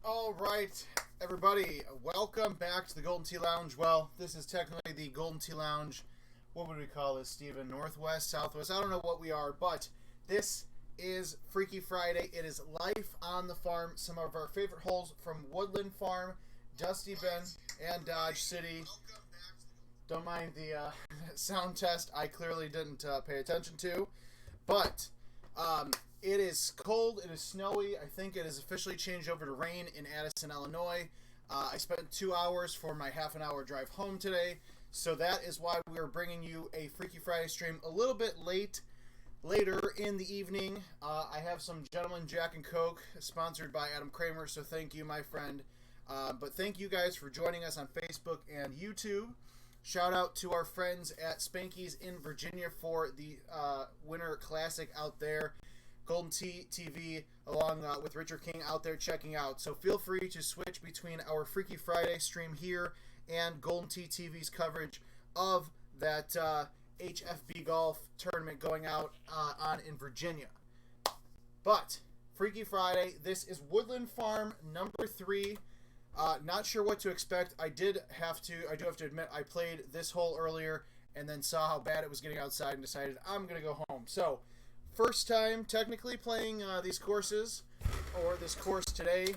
All right, everybody, welcome back to the Golden Tee Lounge. Well, this is technically the Golden Tee Lounge. What would we call this, Steven? Northwest, Southwest? I don't know what we are, but this is Freaky Friday. It is life on the farm. Some of our favorite holes from Woodland Farm, Dusty Bend, and Dodge City. Don't mind the sound test. I clearly didn't pay attention to, but it is cold. It is snowy. I think it has officially changed over to rain in Addison, Illinois. I spent 2 hours for my half-an-hour drive home today, so that is why we are bringing you a Freaky Friday stream a little bit later in the evening. I have some Gentleman Jack and Coke sponsored by Adam Kramer, so thank you, my friend. But thank you guys for joining us on Facebook and YouTube. Shout out to our friends at Spanky's in Virginia for the Winter Classic out there. Golden Tee TV along with Richard King out there checking out. So feel free to switch between our Freaky Friday stream here and Golden Tee TV's coverage of that HFB golf tournament going out on in Virginia. But Freaky Friday, this is Woodland Farm number 3. Not sure what to expect. I do have to admit I played this hole earlier and then saw how bad it was getting outside and decided I'm gonna go home. So first time technically playing these courses, or this course today.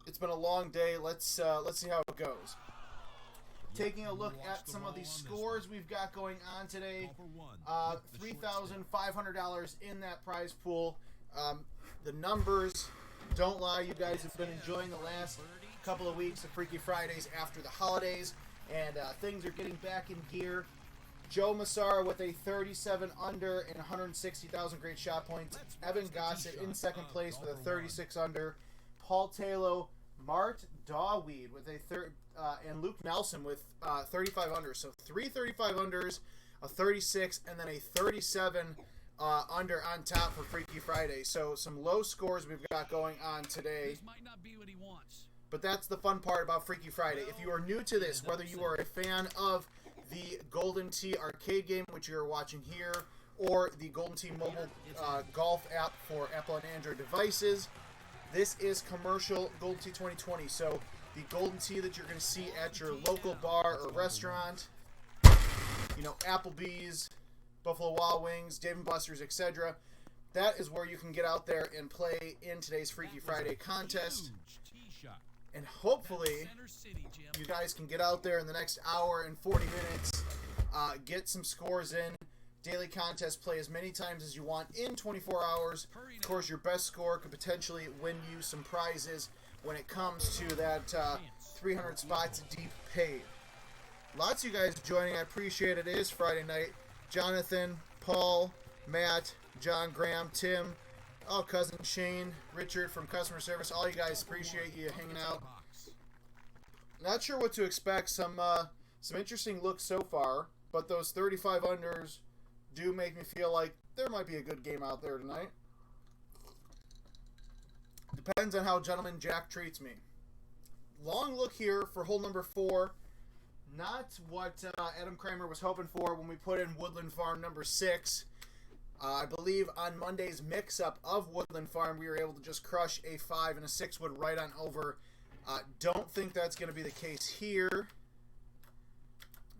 It's been a long day. Let's see how it goes. Taking a look at some of the scores we've got going on today. $3,500 in that prize pool. The numbers don't lie. You guys have been enjoying the last couple of weeks of Freaky Fridays after the holidays, and things are getting back in gear. Joe Massara with a 37 under and 160,000 great shot points. Evan Gossett in second place with a 36 under. Paul Taylor, Mart Dawweed with a third, and Luke Nelson with 35 under. So 3 35 unders, a 36, and then a 37 under on top for Freaky Friday. So some low scores we've got going on today. This might not be what he wants. But that's the fun part about Freaky Friday. If you are new to this, whether you are a fan of the Golden Tee arcade game, which you're watching here, or the Golden Tee mobile golf app for Apple and Android devices, this is commercial Golden Tee 2020. So the Golden Tee that you're going to see at your local bar or restaurant, you know, Applebee's, Buffalo Wild Wings, Dave & Buster's, etc., that is where you can get out there and play in today's Freaky Friday contest. And hopefully, you guys can get out there in the next hour and 40 minutes, get some scores in. Daily contest, play as many times as you want in 24 hours. Of course, your best score could potentially win you some prizes when it comes to that 300 spots deep paid. Lots of you guys joining. I appreciate it. It is Friday night. Jonathan, Paul, Matt, John Graham, Tim, cousin Shane, Richard from customer service, all you guys, appreciate you hanging out. Not sure what to expect. Some interesting looks so far, but those 35 unders do make me feel like there might be a good game out there tonight. Depends on how Gentleman Jack treats me. Long look here for hole number 4. Not what Adam Kramer was hoping for when we put in Woodland Farm number 6. I believe on Monday's mix-up of Woodland Farm, we were able to just crush a 5 and a 6 wood right on over. Don't think that's going to be the case here.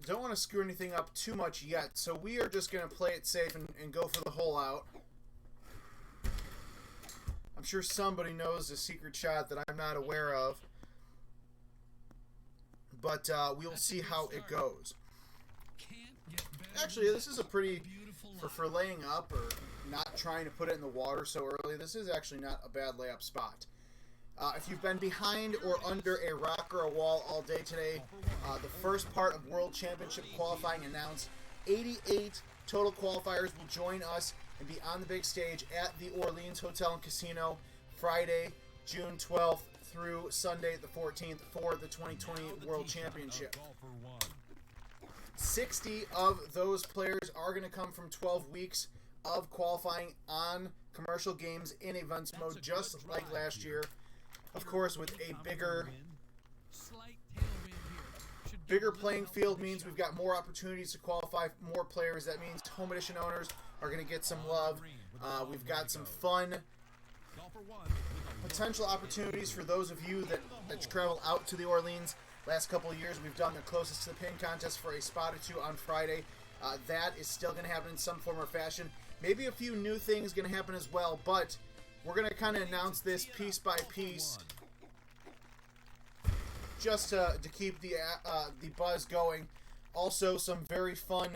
Don't want to screw anything up too much yet, so we are just going to play it safe and go for the hole out. I'm sure somebody knows a secret shot that I'm not aware of, but we'll see how it goes. Actually, this is a pretty... For laying up or not trying to put it in the water so early, this is actually not a bad layup spot. If you've been behind or under a rock or a wall all day today, the first part of World Championship qualifying announced. 88 total qualifiers will join us and be on the big stage at the Orleans Hotel and Casino Friday, June 12th through Sunday the 14th for the 2020 World Championship. 60 of those players are going to come from 12 weeks of qualifying on commercial games in events mode, just like last year. Of course, with a bigger playing field means we've got more opportunities to qualify more players. That means home edition owners are going to get some love. We've got some fun potential opportunities for those of you that travel out to the Orleans. Last couple of years, we've done the closest to the pin contest for a spot or two on Friday. That is still going to happen in some form or fashion. Maybe a few new things going to happen as well, but we're going to kind of announce this piece by piece just to keep the buzz going. Also, some very fun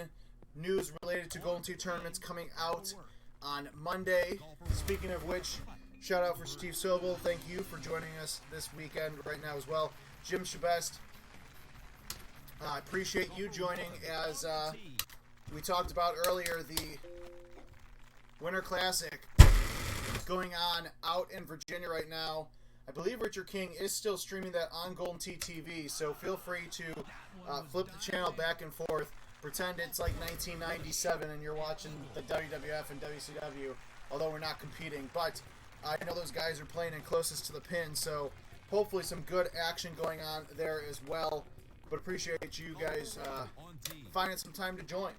news related to Golden Tee tournaments coming out on Monday. Speaking of which, shout out for Steve Sobel. Thank you for joining us this weekend right now as well. Jim Shabest, I appreciate you joining. As we talked about earlier, the Winter Classic going on out in Virginia right now. I believe Richard King is still streaming that on Golden Tee TV, so feel free to flip the channel back and forth. Pretend it's like 1997 and you're watching the WWF and WCW, although we're not competing. But I know those guys are playing in closest to the pin, so hopefully some good action going on there as well. But appreciate you guys finding some time to join.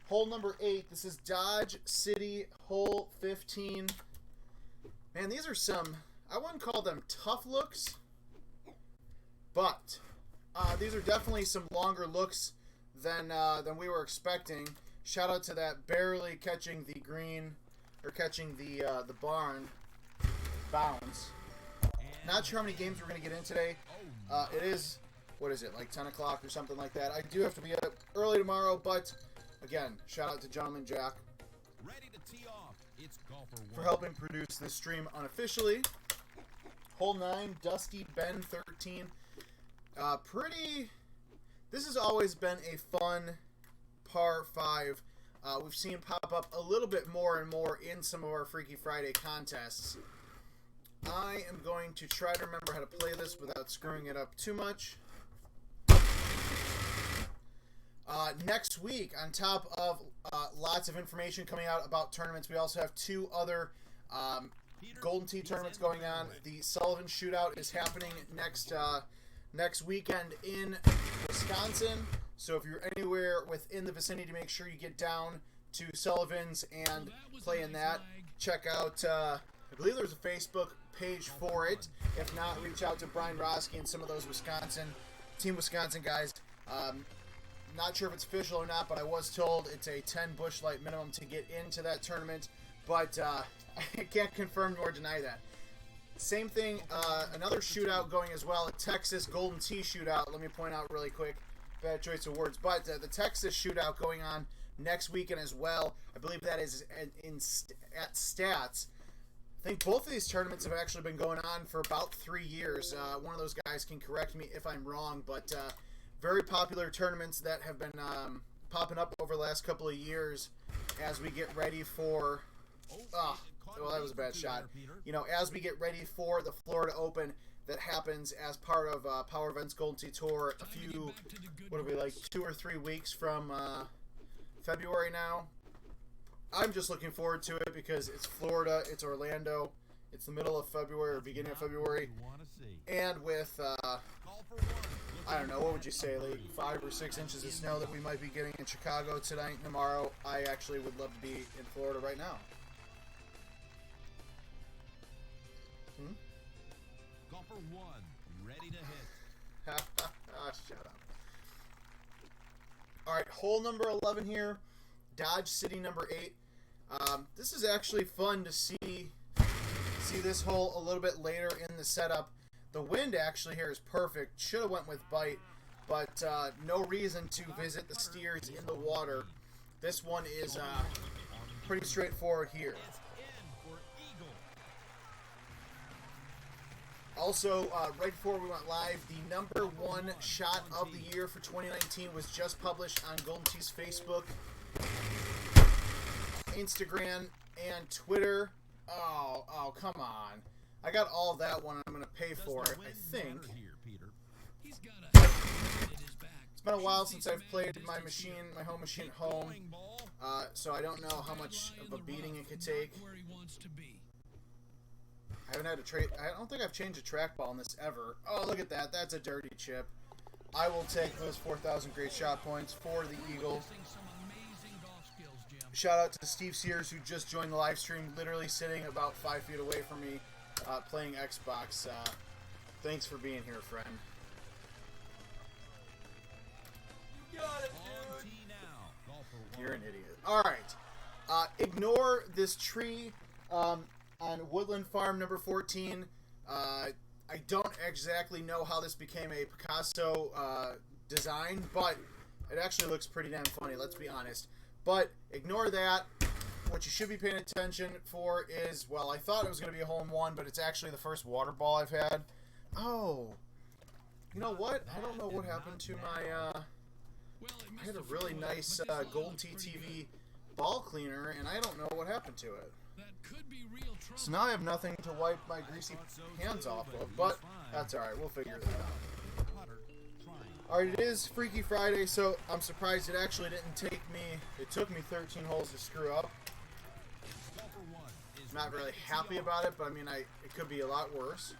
Hole number 8. This is Dodge City Hole 15. Man, these are some, I wouldn't call them tough looks, but these are definitely some longer looks than we were expecting. Shout out to that barely catching the green, or catching the barn bounds. Not sure how many games we're going to get in today. It is, what is it, like 10 o'clock or something like that. I do have to be up early tomorrow, but again, shout out to Gentleman Jack for helping produce this stream unofficially. Hole 9, Dusty Ben 13. This has always been a fun par 5. We've seen pop up a little bit more and more in some of our Freaky Friday contests. I am going to try to remember how to play this without screwing it up too much. Next week, on top of lots of information coming out about tournaments, we also have 2 other Golden Tee tournaments going on. The Sullivan Shootout is happening next weekend in Wisconsin. So if you're anywhere within the vicinity, make sure you get down to Sullivan's and play in that. Check out, I believe there's a Facebook page for it. If not, reach out to Brian Roski and some of those Team Wisconsin guys. Not sure if it's official or not, but I was told it's a 10 bush light minimum to get into that tournament. But I can't confirm nor deny that. Same thing, another shootout going as well, a Texas Golden Tee shootout. Let me point out really quick, bad choice of words, but the Texas shootout going on next weekend as well. I believe that is at Stats. I think both of these tournaments have actually been going on for about 3 years. One of those guys can correct me if I'm wrong, but very popular tournaments that have been popping up over the last couple of years as we get ready for... well, that was a bad shot. You know, as we get ready for the Florida Open that happens as part of Power Events Golden Tee Tour a few, what are we, like 2 or 3 weeks from February now. I'm just looking forward to it because it's Florida, it's Orlando, it's the middle of February or beginning of February, and with, I don't know, what would you say, like 5 or 6 inches of snow that we might be getting in Chicago tonight and tomorrow, I actually would love to be in Florida right now. Golfer 1, ready to hit. Shut up. Alright, hole number 11 here. Dodge City number 8. This is actually fun to see this hole a little bit later in the setup. The wind actually here is perfect. Should have went with bite, but no reason to visit the steers in the water. This one is pretty straightforward here. Also, right before we went live, the number 1 shot of the year for 2019 was just published on Golden Tee's Facebook, Instagram, and Twitter. Oh, come on. I got all that one, and I'm going to pay for it, I think. It's been a while since I've played my home machine at home, so I don't know how much of a beating it could take. I haven't had I don't think I've changed a trackball in this ever. Oh, look at that. That's a dirty chip. I will take those 4,000 great shot points for the Eagle. Shout out to Steve Sears, who just joined the live stream, literally sitting about 5 feet away from me, playing Xbox. Thanks for being here, friend. You got it, On dude. tee now. Golf for You're one. an idiot. All right. Ignore this tree on Woodland Farm number 14. I don't exactly know how this became a Picasso design, but it actually looks pretty damn funny, let's be honest. But ignore that. What you should be paying attention for is, well, I thought it was going to be a hole-in-one, but it's actually the first water ball I've had. Oh. You know what? I don't know what happened to my... I had a really nice Golden Tee TV ball cleaner, and I don't know what happened to it. That could be real trouble. So now I have nothing to wipe my greasy hands off of, but that's alright, we'll figure that out. Putter trying. Alright, it is Freaky Friday, so I'm surprised it actually didn't take me, it took me 13 holes to screw up. Golf for one is Not really ready to happy go. about it, but I mean, it could be a lot worse.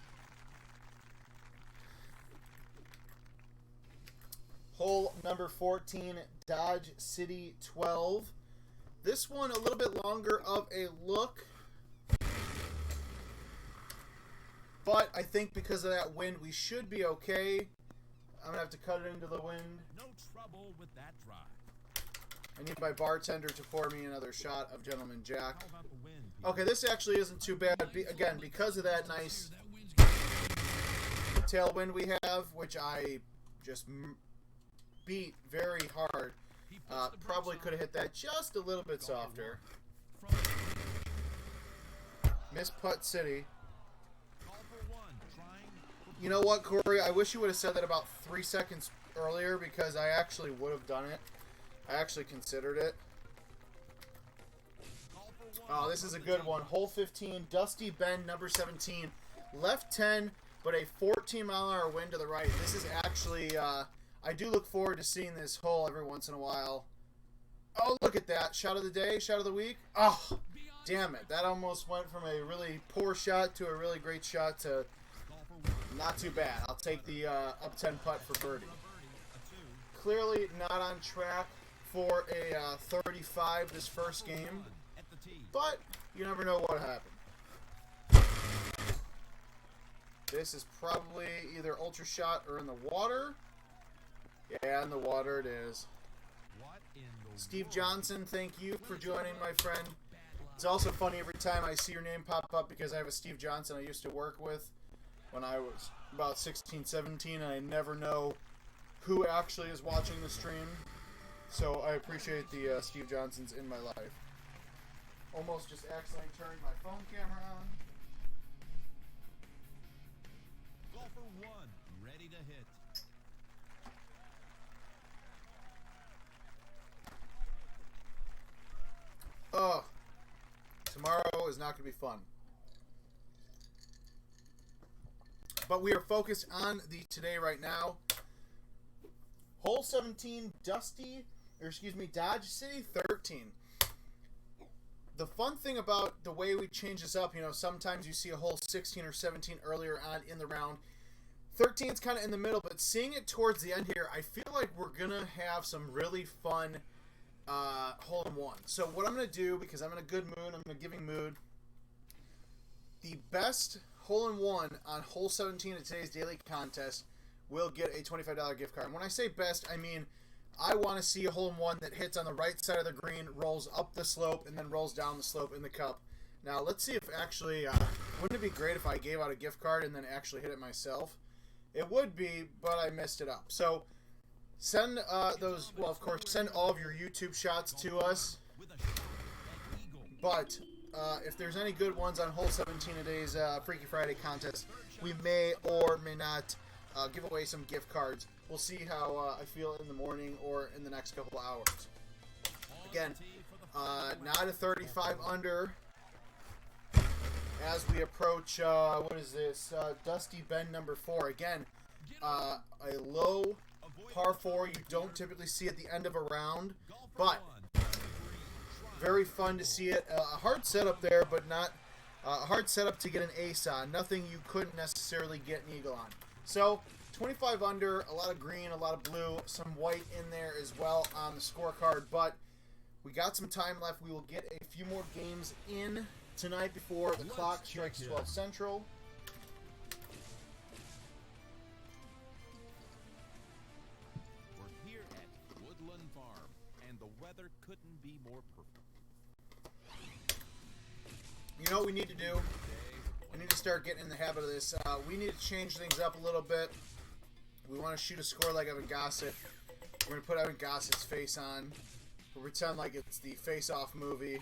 Hole number 14, Dodge City 12. This one a little bit longer of a look. But I think because of that wind, we should be okay. I'm going to have to cut it into the wind. No trouble with that drive. I need my bartender to pour me another shot of Gentleman Jack. How about the wind? Peter? Okay, this actually isn't too bad. Again, because of that nice That wind's gonna tailwind we have, which I just beat very hard. He puts the brakes Probably on. could have hit that just a little bit softer. From Miss Putt City. Golf for one, trying for You know what, Corey? I wish you would have said that about 3 seconds earlier, because I actually would have done it. I actually considered it. golf for one. Oh, this is a good one. Hole 15, Dusty Bend, number 17. Left 10, but a 14-mile-an-hour wind to the right. This is actually, I do look forward to seeing this hole every once in a while. Oh, look at that. Shot of the day, shot of the week. Oh, damn it. That almost went from a really poor shot to a really great shot to Golf for one. not too bad. I'll take the up 10 putt for birdie. A birdie, a two. Clearly not on track for a 35 this first game, One at the tee. but you never know what happened. This is probably either ultra shot or in the water. Yeah, in the water it is. What in the Steve world? Johnson, thank you for joining, my friend. It's also funny every time I see your name pop up, because I have a Steve Johnson I used to work with when I was about 16, 17, and I never know who actually is watching the stream. So I appreciate the Steve Johnsons in my life. Almost just accidentally turned my phone camera on. Golf for one, ready to hit. Oh, tomorrow is not going to be fun. But we are focused on the today right now. Hole 17, Dodge City 13. The fun thing about the way we change this up, sometimes you see a hole 16 or 17 earlier on in the round. 13 is kind of in the middle, but seeing it towards the end here, I feel like we're going to have some really fun hole-in-one. So what I'm going to do, because I'm in a good mood, I'm in a giving mood, the best hole-in-one on hole 17 of today's daily contest will get a $25 gift card. And when I say best, I mean I want to see a hole-in-one that hits on the right side of the green, rolls up the slope, and then rolls down the slope in the cup. Now, let's see if actually, wouldn't it be great if I gave out a gift card and then actually hit it myself? It would be, but I messed it up. So, send those, well, of course, send all of your YouTube shots to us. With a shot at eagle. But if there's any good ones on hole 17 of today's Freaky Friday contest, we may or may not give away some gift cards. We'll see how I feel in the morning or in the next couple of hours. Again, not a 35 under as we approach, what is this, Dusty Bend number 4. Again, a low par 4 you don't typically see at the end of a round, but very fun to see it. A hard setup there, but not a hard setup to get an ace on. Nothing you couldn't necessarily get an eagle on. So, 25 under, a lot of green, a lot of blue, some white in there as well on the scorecard, but We got some time left. We will get a few more games in tonight before the clock strikes 12 Central. We're here at Woodland Farm, and the weather couldn't be more perfect. You know what we need to do? We need to start getting in the habit of this. We need to change things up a little bit. We want to shoot a score like Evan Gossett. We're going to put Evan Gossett's face on. We'll pretend like it's the Face Off movie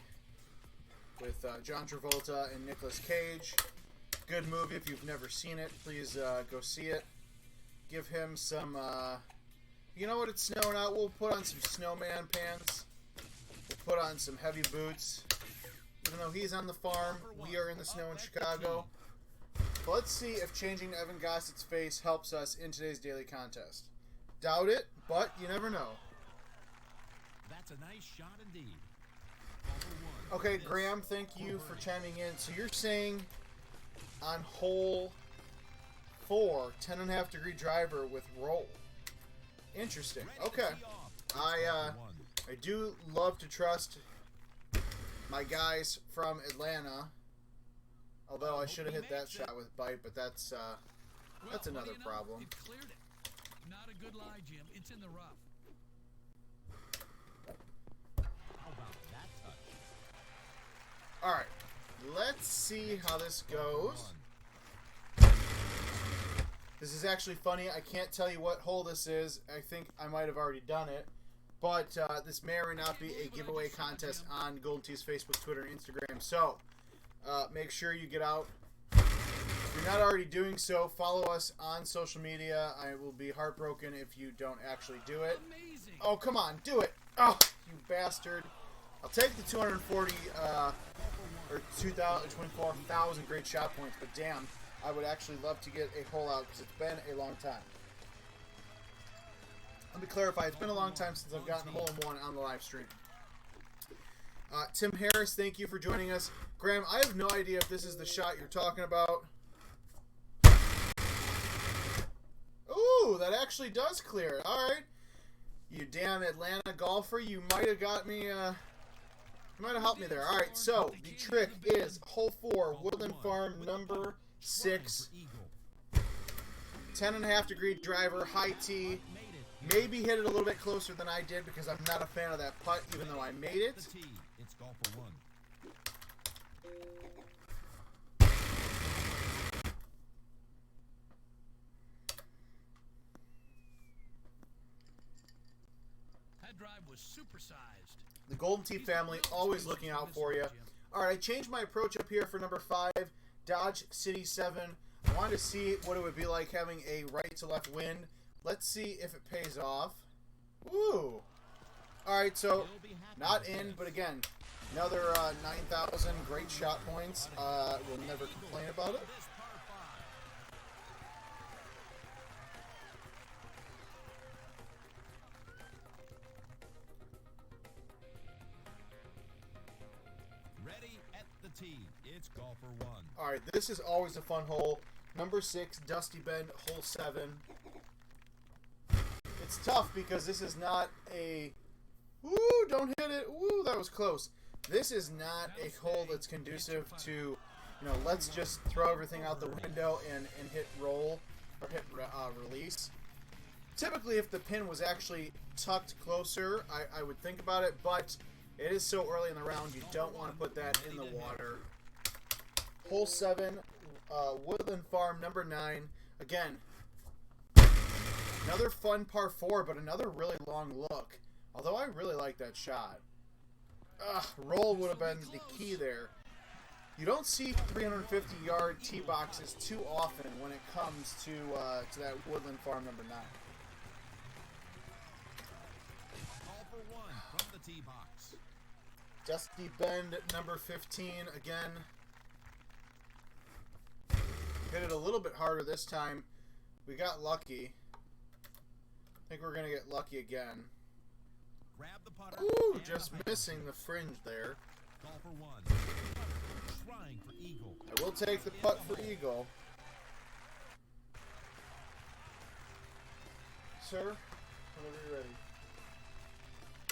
with John Travolta and Nicolas Cage. Good movie. If you've never seen it, please go see it. Give him some, you know what, it's snowing out. We'll put on some snowman pants. We'll put on some heavy boots. Even though he's on the farm, we are in the snow in Chicago. But let's see if changing Evan Gossett's face helps us in today's daily contest. Doubt it, but you never know. That's a nice shot indeed. Okay, Graham, thank you for chiming in. So you're saying on hole 4, 10.5 degree driver with roll. Interesting. Okay. I do love to trust my guys from Atlanta. Although I should have hit that shot with bite, but that's another problem. It cleared it. Not a good lie, Jim. It's in the rough. How about that touch? All right, let's see how this goes. This is actually funny. I can't tell you what hole this is. I think I might have already done it. But this may or may not be a giveaway contest on Golden Tee's Facebook, Twitter, and Instagram. So make sure you get out. If you're not already doing so, follow us on social media. I will be heartbroken if you don't actually do it. Amazing. Oh, come on, do it. Oh, you bastard. I'll take the 240 or 24,000 great shot points, but damn, I would actually love to get a hole out because it's been a long time. Let me clarify, it's been a long time since I've gotten a hole-in-one on the live stream. Tim Harris, thank you for joining us. Graham, I have no idea if this is the shot you're talking about. Ooh, that actually does clear it. All right. You damn Atlanta golfer, you might have got me, you might have helped me there. All right, so the trick is hole 4, Woodland Farm, number 6. 10.5 degree driver, high tee. Maybe hit it a little bit closer than I did because I'm not a fan of that putt, even though I made it. It's golfer 1. That drive was supersized. The Golden Tee family always looking out for you. All right, I changed my approach up here for number 5, Dodge City 7. I wanted to see what it would be like having a right to left wind. Let's see if it pays off. Ooh. All right, so not in, but again, another 9,000 great shot points. We'll never complain about it. Ready at the tee. It's golfer 1. All right, this is always a fun hole. Number 6, Dusty Bend, hole 7. It's tough because this is not a... Ooh, don't hit it. Ooh, that was close. This is not a hole that's conducive to, you know, let's just throw everything out the window and hit roll or hit release. Typically, if the pin was actually tucked closer, I would think about it, but it is so early in the round, you don't want to put that in the water. Hole 7, Woodland Farm, number 9. Again, another fun par 4, but another really long look. Although I really like that shot. Roll would have been the key there. You don't see 350-yard tee boxes too often when it comes to that Woodland Farm number 9. Call for 1 from the tee box. Dusty Bend, number 15, again. Hit it a little bit harder this time. We got lucky. I think we're going to get lucky again. Grab the putter. Ooh, just missing the fringe there. Golfer 1. Trying for eagle. I will take the putt for eagle. Sir, whenever you're ready.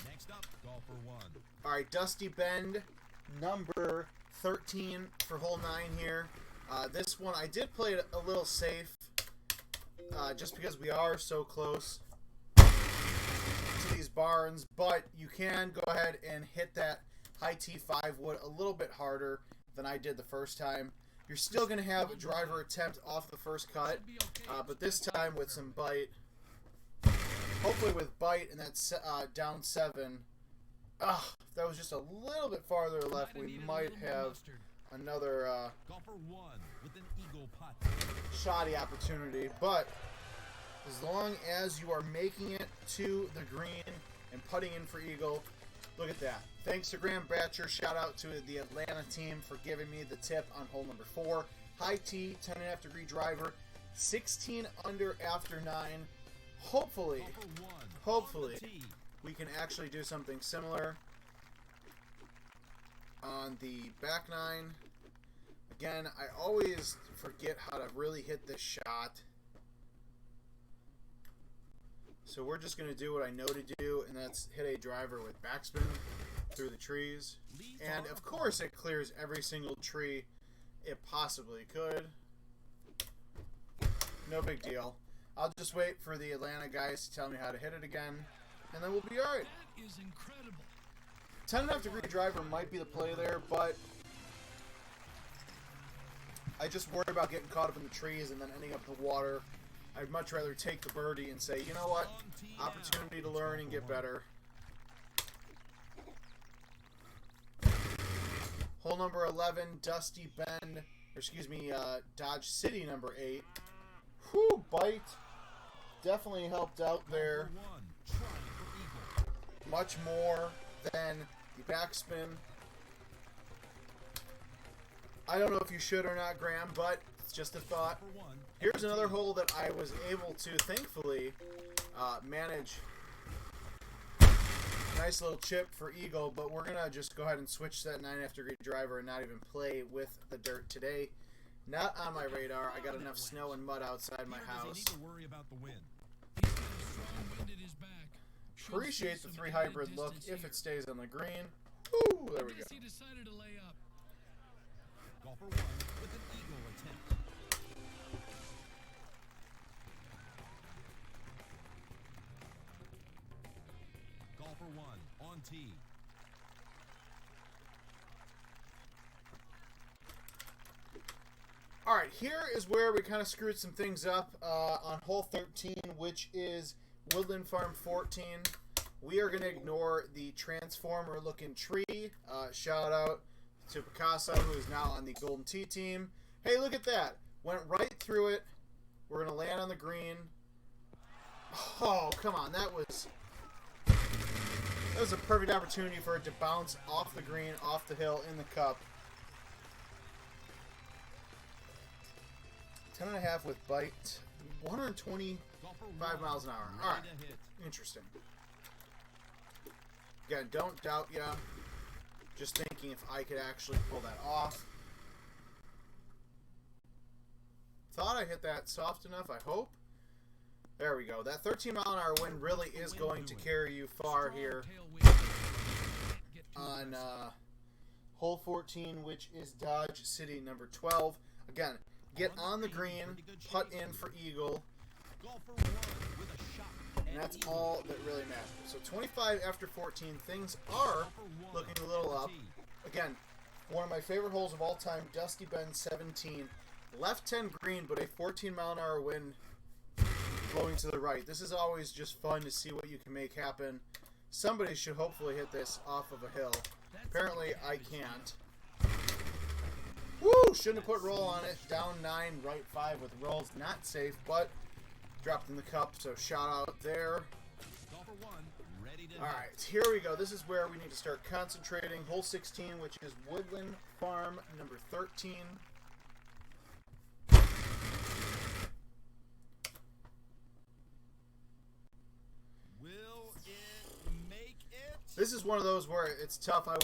Next up, Golfer 1. All right, Dusty Bend, number 13 for hole 9 here. This one, I did play it a little safe, just because we are so close to these barns, but you can go ahead and hit that high T5 wood a little bit harder than I did the first time. You're still going to have a driver attempt off the first cut, but this time with some bite. Hopefully with bite, and that's down 7. If that was just a little bit farther left, we might have another Golfer 1 with an eagle putt. shoddy opportunity. But as long as you are making it to the green and putting in for eagle, look at that. Thanks to Graham Batcher. Shout out to the Atlanta team for giving me the tip on hole number 4. High T, 10.5 degree driver, 16 under after 9. Hopefully, we can actually do something similar on the back 9. Again, I always forget how to really hit this shot. So we're just going to do what I know to do, and that's hit a driver with backspin through the trees. And of course it clears every single tree it possibly could. No big deal. I'll just wait for the Atlanta guys to tell me how to hit it again, and then we'll be alright. That is incredible. 10.5 degree driver might be the play there, but I just worry about getting caught up in the trees and then ending up in the water. I'd much rather take the birdie and say, you know what, opportunity to learn and get better. Hole number 11, Dusty Bend, or excuse me, Dodge City number 8. Whew, bite. Definitely helped out there. Much more than the backspin. I don't know if you should or not, Graham, but it's just a thought. Here's another hole that I was able to, thankfully, manage. Nice little chip for eagle, but we're going to just go ahead and switch that 9.5 degree driver and not even play with the dirt today. Not on my radar. I got enough snow and mud outside my house. Appreciate the 3 hybrid look if it stays on the green. Woo, there we go. He decided to lay up. Golfer 1 with an eagle attempt. Golfer 1 on tee. Alright, here is where we kind of screwed some things up on hole 13, which is Woodland Farm 14. We are going to ignore the transformer looking tree. Shout out to Picasso, who is now on the Golden Tee team. Hey, look at that. Went right through it. We're going to land on the green. Oh, come on. That was a perfect opportunity for it to bounce off the green, off the hill, in the cup. 10.5 with bite. 125 miles an hour. Alright. Interesting. Again, don't doubt ya. Just thinking if I could actually pull that off. Thought I hit that soft enough, I hope. There we go. That 13 mile an hour wind really is going to carry you far here on hole 14, which is Dodge City number 12. Again, get on the green, putt in for eagle, and that's all that really matters. So 25 after 14, things are looking a little up. Again, one of my favorite holes of all time, Dusty Bend 17. Left 10 green, but a 14 mile an hour wind blowing to the right. This is always just fun to see what you can make happen. Somebody should hopefully hit this off of a hill. Apparently, I can't. Woo! Shouldn't have put roll on it. Down 9, right 5 with rolls. Not safe, but dropped in the cup, so shout out there. Alright, here we go. This is where we need to start concentrating. Hole 16, which is Woodland Farm number 13. Will it make it? This is one of those where it's tough. I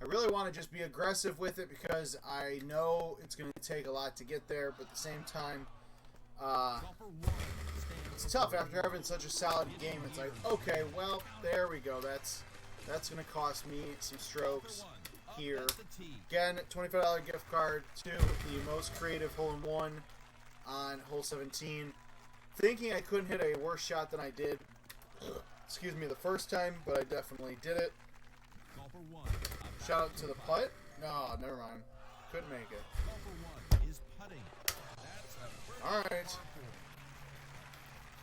really want to just be aggressive with it because I know it's going to take a lot to get there, but at the same time, It's tough after having such a solid game. It's like, okay, well, there we go. That's going to cost me some strokes here. Again, $25 gift card to the most creative hole-in-one on hole 17. Thinking I couldn't hit a worse shot than I did, excuse me, the first time, but I definitely did it. Shout out to the putt. No, never mind. Couldn't make it. Alright.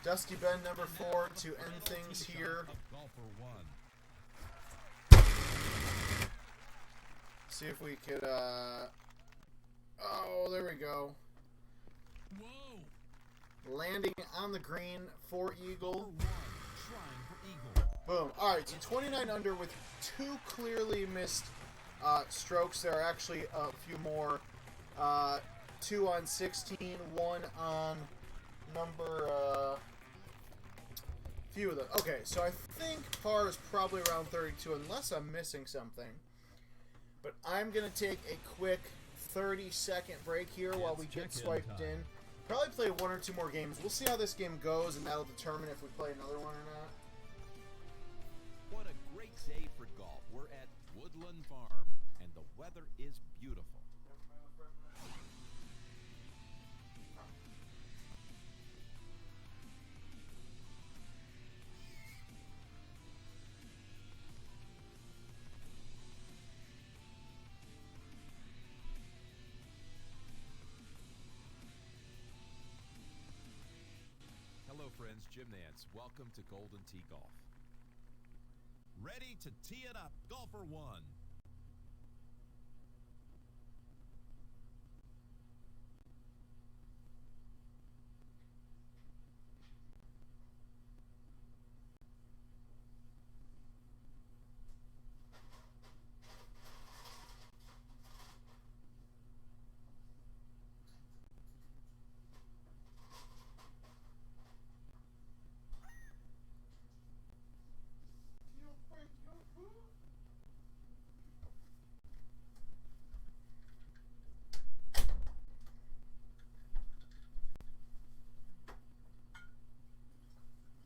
Dusty Bend number 4 to end things here. See if we could, oh, there we go. Whoa. Landing on the green for Eagle. Boom. Alright, so 29 under with 2 clearly missed strokes. There are actually a few more. 2 on 16, 1 on number, few of them. Okay, so I think par is probably around 32 unless I'm missing something. But I'm going to take a quick 30-second break here while we get swiped in. Probably play 1 or 2 more games. We'll see how this game goes, and that'll determine if we play another one or not. What a great day for golf. We're at Woodland Farm, and the weather is beautiful. Hello friends, Jim Nance. Welcome to Golden Tee Golf. Ready to tee it up, golfer 1.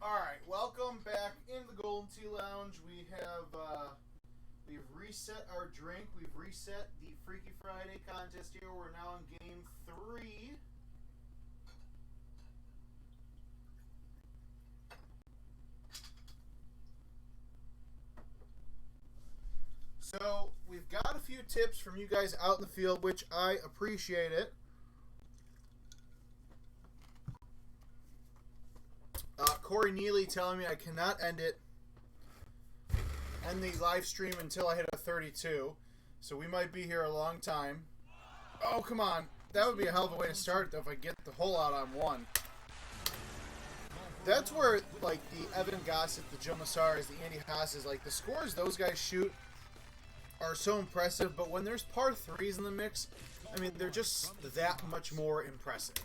Alright, welcome back in the Golden Tee Lounge. We have, we've reset our drink. We've reset the Freaky Friday contest here. We're now in game 3. So, we've got a few tips from you guys out in the field, which I appreciate it. Corey Neely telling me I cannot end the live stream until I hit a 32. So we might be here a long time. Oh, come on. That would be a hell of a way to start, though, if I get the hole out on 1. That's where, like, the Evan Gossett, the Joe Massaras, the Andy Haas's, like, the scores those guys shoot are so impressive. But when there's par 3s in the mix, I mean, they're just that much more impressive.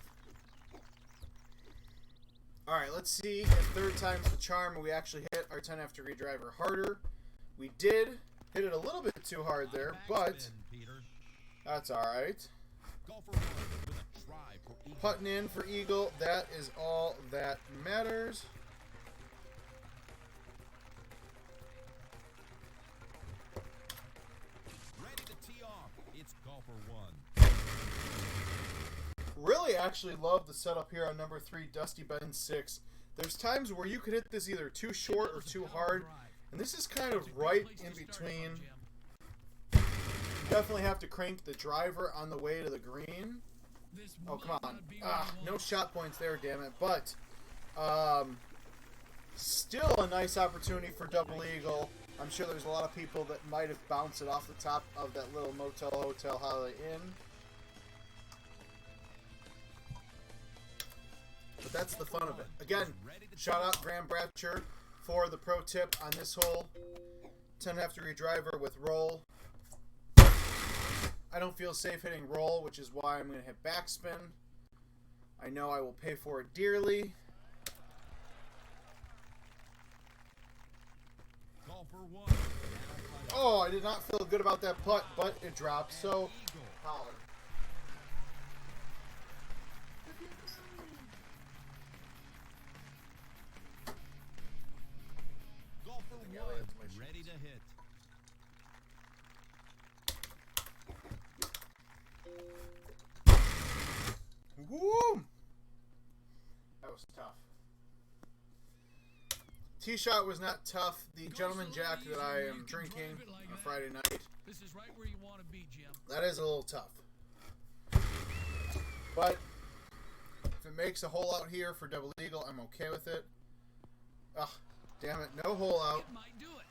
Alright, let's see if third time's the charm and we actually hit our 10-half degree driver harder. We did hit it a little bit too hard there, but that's alright. Putting in for Eagle, that is all that matters. Ready to tee off. It's golfer 1. Really actually love the setup here on number 3, Dusty Bend 6. There's times where you could hit this either too short or too hard, and this is kind of right in between. You definitely have to crank the driver on the way to the green. Oh, come on. No shot points there, damn it. But still a nice opportunity for double eagle. I'm sure there's a lot of people that might have bounced it off the top of that little motel, hotel, Holiday Inn. But that's the fun of it. Again, shout out Graham Bratcher for the pro tip on this hole. 10.5 degree driver with roll. I don't feel safe hitting roll, which is why I'm going to hit backspin. I know I will pay for it dearly. Oh, I did not feel good about that putt, but it dropped, so holler. think I one, laid up to my ready sheets. to hit. Woo! That was tough. Tee shot was not tough. The Gentleman Jack that I am drinking on Friday night, This is right where you want to be, Jim. that is a little tough. But if it makes a hole out here for double eagle, I'm okay with it. Ugh, damn it, no hole out. It might do it.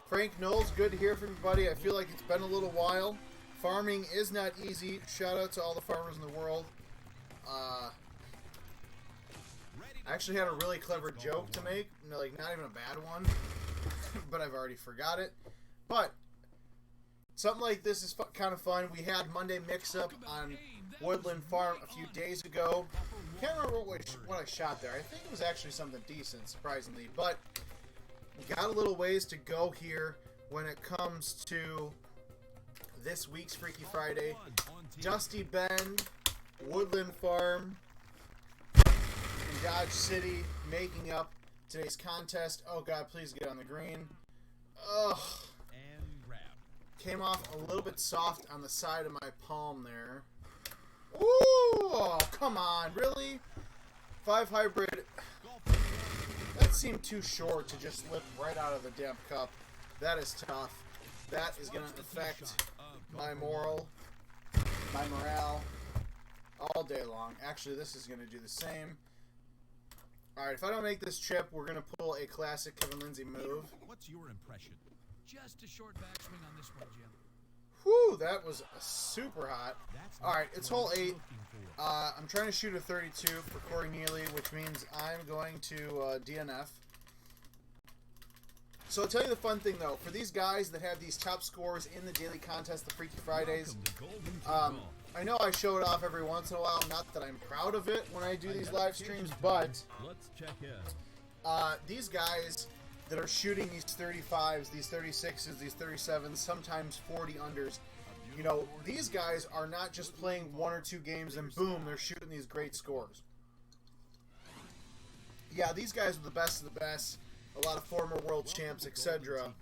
Frank Knowles, good to hear from everybody. I feel like it's been a little while. Farming is not easy. Shout out to all the farmers in the world. I actually had a really clever joke to make. Like, not even a bad one. But I've already forgot it. But something like this is kind of fun. We had Monday Mix-Up on Woodland Farm a few days ago. Can't remember what I shot there. I think it was actually something decent, surprisingly. But we got a little ways to go here when it comes to this week's Freaky Friday. Dusty Bend, Woodland Farm, and Dodge City making up today's contest. Oh God, please get on the green. Ugh. And grab. Came off a little bit soft on the side of my palm there. Ooh, oh, come on, really? 5 hybrid. That seemed too short to just slip right out of the damn cup. That is tough. That is going to affect my morale all day long. Actually, this is going to do the same. Alright, if I don't make this chip, we're going to pull a classic Kevin Lindsay move. What's your impression? Just a short backswing on this one, Jim. Whew, that was super hot. That's Alright, not it's what hole I'm 8. looking for. I'm trying to shoot a 32 for Corey Neely, which means I'm going to DNF. So I'll tell you the fun thing, though. For these guys that have these top scores in the daily contest, the Freaky Fridays, Welcome to Golden Tee Golf. I know I show it off every once in a while. Not that I'm proud of it when I do these live streams, but Let's check in. these guys that are shooting these 35s, these 36s, these 37s, sometimes 40 unders, you know, these guys are not just playing 1 or 2 games and boom, they're shooting these great scores. Yeah, these guys are the best of the best. A lot of former world champs, etc. I'm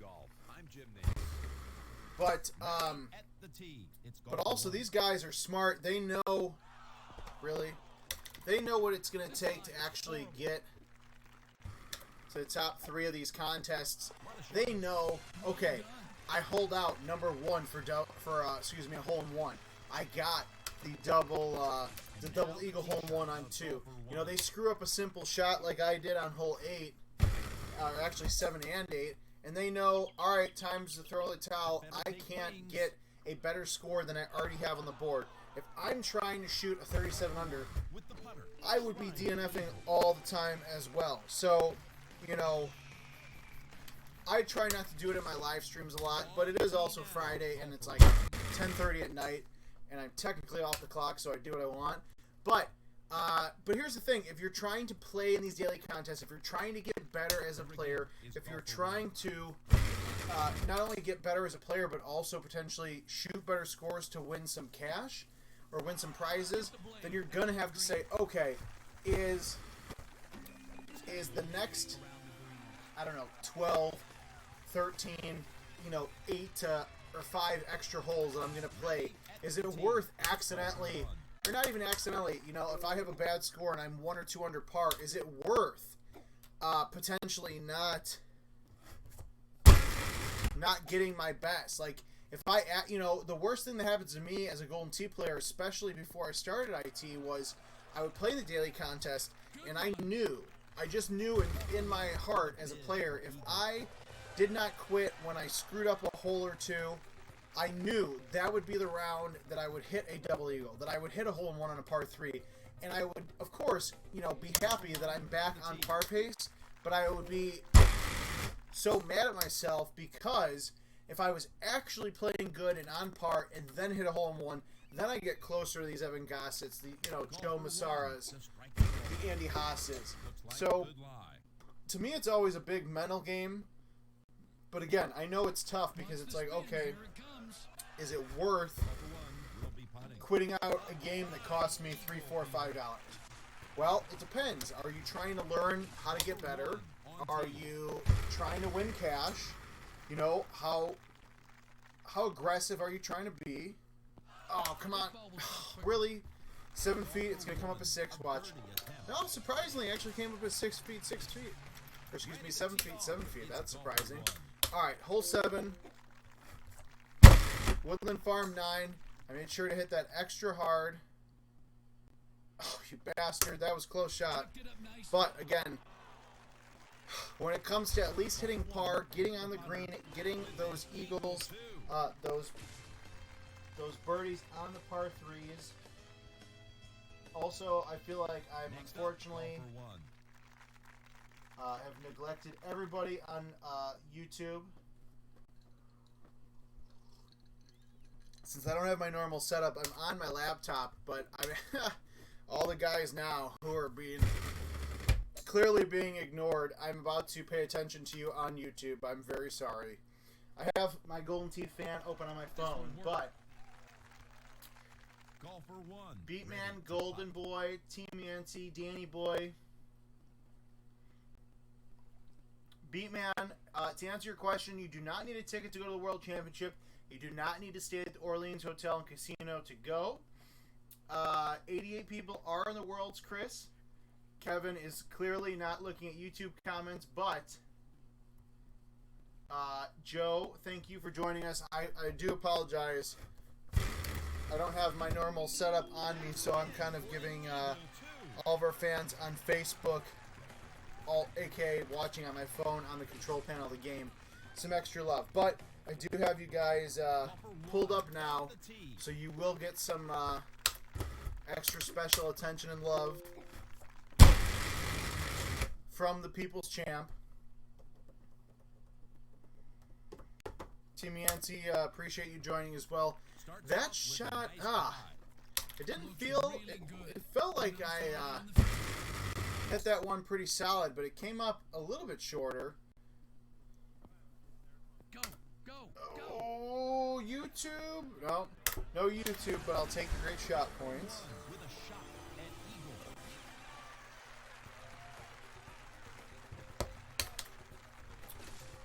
Jim Nance. But At the tee, it's but also these guys are smart. They know, really, they know what it's going to take to actually get to the top 3 of these contests. They know, okay, I hold out number 1 for a hole in 1. I got the double eagle hole in 1 on 2. You know, they screw up a simple shot like I did on hole 8, or actually 7 and 8, and they know, all right, time's to throw the towel. I can't get a better score than I already have on the board. If I'm trying to shoot a 37 under, with the putter. I would be DNFing all the time as well. So, you know, I try not to do it in my live streams a lot, but it is also Friday, and it's like 10:30 at night, and I'm technically off the clock, so I do what I want. But here's the thing. If you're trying to play in these daily contests, if you're trying to get better as a player, if you're trying to not only get better as a player, but also potentially shoot better scores to win some cash or win some prizes, then you're going to have to say, okay, is the next, I don't know, 12, 13, 8 or 5 extra holes that I'm going to play, is it worth accidentally, or not even accidentally, if I have a bad score and I'm 1 or 2 under par, is it worth potentially not getting my best? Like, if I, the worst thing that happens to me as a Golden Tee player, especially before I started IT, was I would play the daily contest, and I just knew in my heart as a player, if I did not quit when I screwed up a hole or 2, I knew that would be the round that I would hit a double eagle, that I would hit a hole in 1 on a par 3, and I would, of course, be happy that I'm back on par pace, but I would be so mad at myself because if I was actually playing good and on par and then hit a hole in 1, then I get closer to these Evan Gossetts, the Joe Massaras, the Andy Haas's. So to me, it's always a big mental game. But again, I know it's tough because it's like, okay, is it worth quitting out a game that costs me $3, $4, $5? Well, it depends. Are you trying to learn how to get better? Are you trying to win cash? You know, how aggressive are you trying to be? Oh, come on. Really? 7 feet, it's going to come up as 6, watch. No, surprisingly, it actually came up as 6 feet, 6 feet. Or excuse me, 7 feet, 7 feet. That's surprising. Alright, hole 7. Woodland Farm 9. I made sure to hit that extra hard. Oh, you bastard. That was a close shot. But, again, when it comes to at least hitting par, getting on the green, getting those eagles, those birdies on the par 3s. Also, I feel like I've unfortunately have neglected everybody on YouTube. Since I don't have my normal setup, I'm on my laptop, but all the guys now who are clearly being ignored, I'm about to pay attention to you on YouTube. I'm very sorry. I have my Golden Tee fan open on my phone, but Golfer 1. Beatman, Golden Boy, Team Yancy, Danny Boy. Beatman, to answer your question, you do not need a ticket to go to the World Championship. You do not need to stay at the Orleans Hotel and Casino to go. 88 people are in the Worlds, Chris. Kevin is clearly not looking at YouTube comments, but Joe, thank you for joining us. I do apologize. I don't have my normal setup on me, so I'm kind of giving all of our fans on Facebook, aka watching on my phone on the control panel of the game, some extra love. But I do have you guys pulled up now, so you will get some extra special attention and love from the People's Champ. Team Yancy, appreciate you joining as well. That shot, it didn't feel, it felt like I hit that one pretty solid, but it came up a little bit shorter. Oh, YouTube? No, no YouTube, but I'll take the great shot points.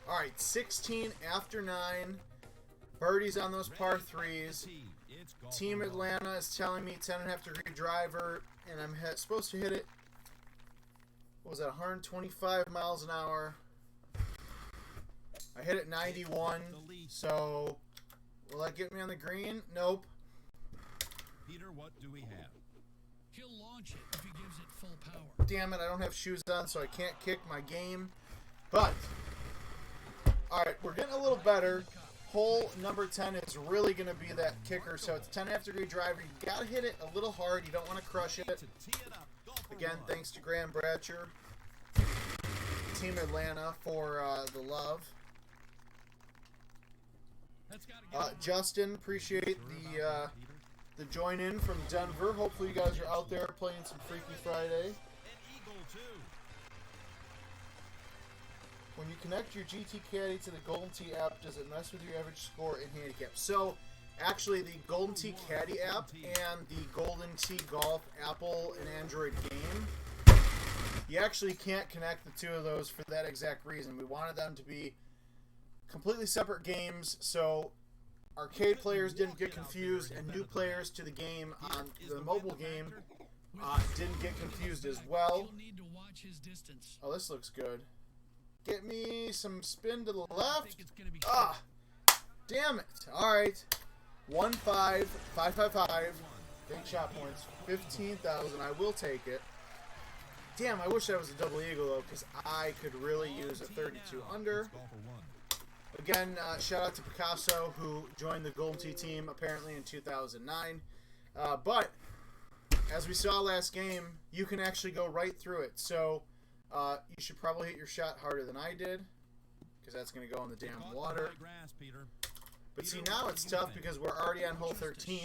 Alright, 16 after 9. Birdies on those par 3s. Team Atlanta is telling me 10.5 degree driver, and I'm supposed to hit it, what was that, 125 miles an hour. I hit it 91, so will that get me on the green? Nope. Peter, what do we have? He'll launch it if he gives it full power. Damn it, I don't have shoes on, so I can't kick my game. But, alright, we're getting a little better. Hole number 10 is really going to be that kicker, so it's 10.5 degree driver. You got to hit it a little hard. You don't want to crush it. Again, thanks to Graham Bratcher, Team Atlanta, for the love. Justin, appreciate the join in from Denver. Hopefully you guys are out there playing some Freaky Friday. When you connect your GT Caddy to the Golden Tee app, does it mess with your average score and handicap? So, actually, the Golden Tee Caddy app and the Golden Tee Golf Apple and Android game, you actually can't connect the two of those for that exact reason. We wanted them to be completely separate games, so arcade players didn't get confused, and new players to the game on the mobile game didn't get confused as well. Oh, this looks good. Get me some spin to the left. Ah, damn it. All right. 1-5, 5-5-5. Big shot points. 15,000. I will take it. Damn, I wish that was a double eagle, though, because I could really use a 32 under. Again, shout out to Picasso, who joined the Golden Tee team apparently in 2009. But, as we saw last game, you can actually go right through it. So, you should probably hit your shot harder than I did, because that's going to go in the damn water. But see, now it's tough because we're already on hole 13.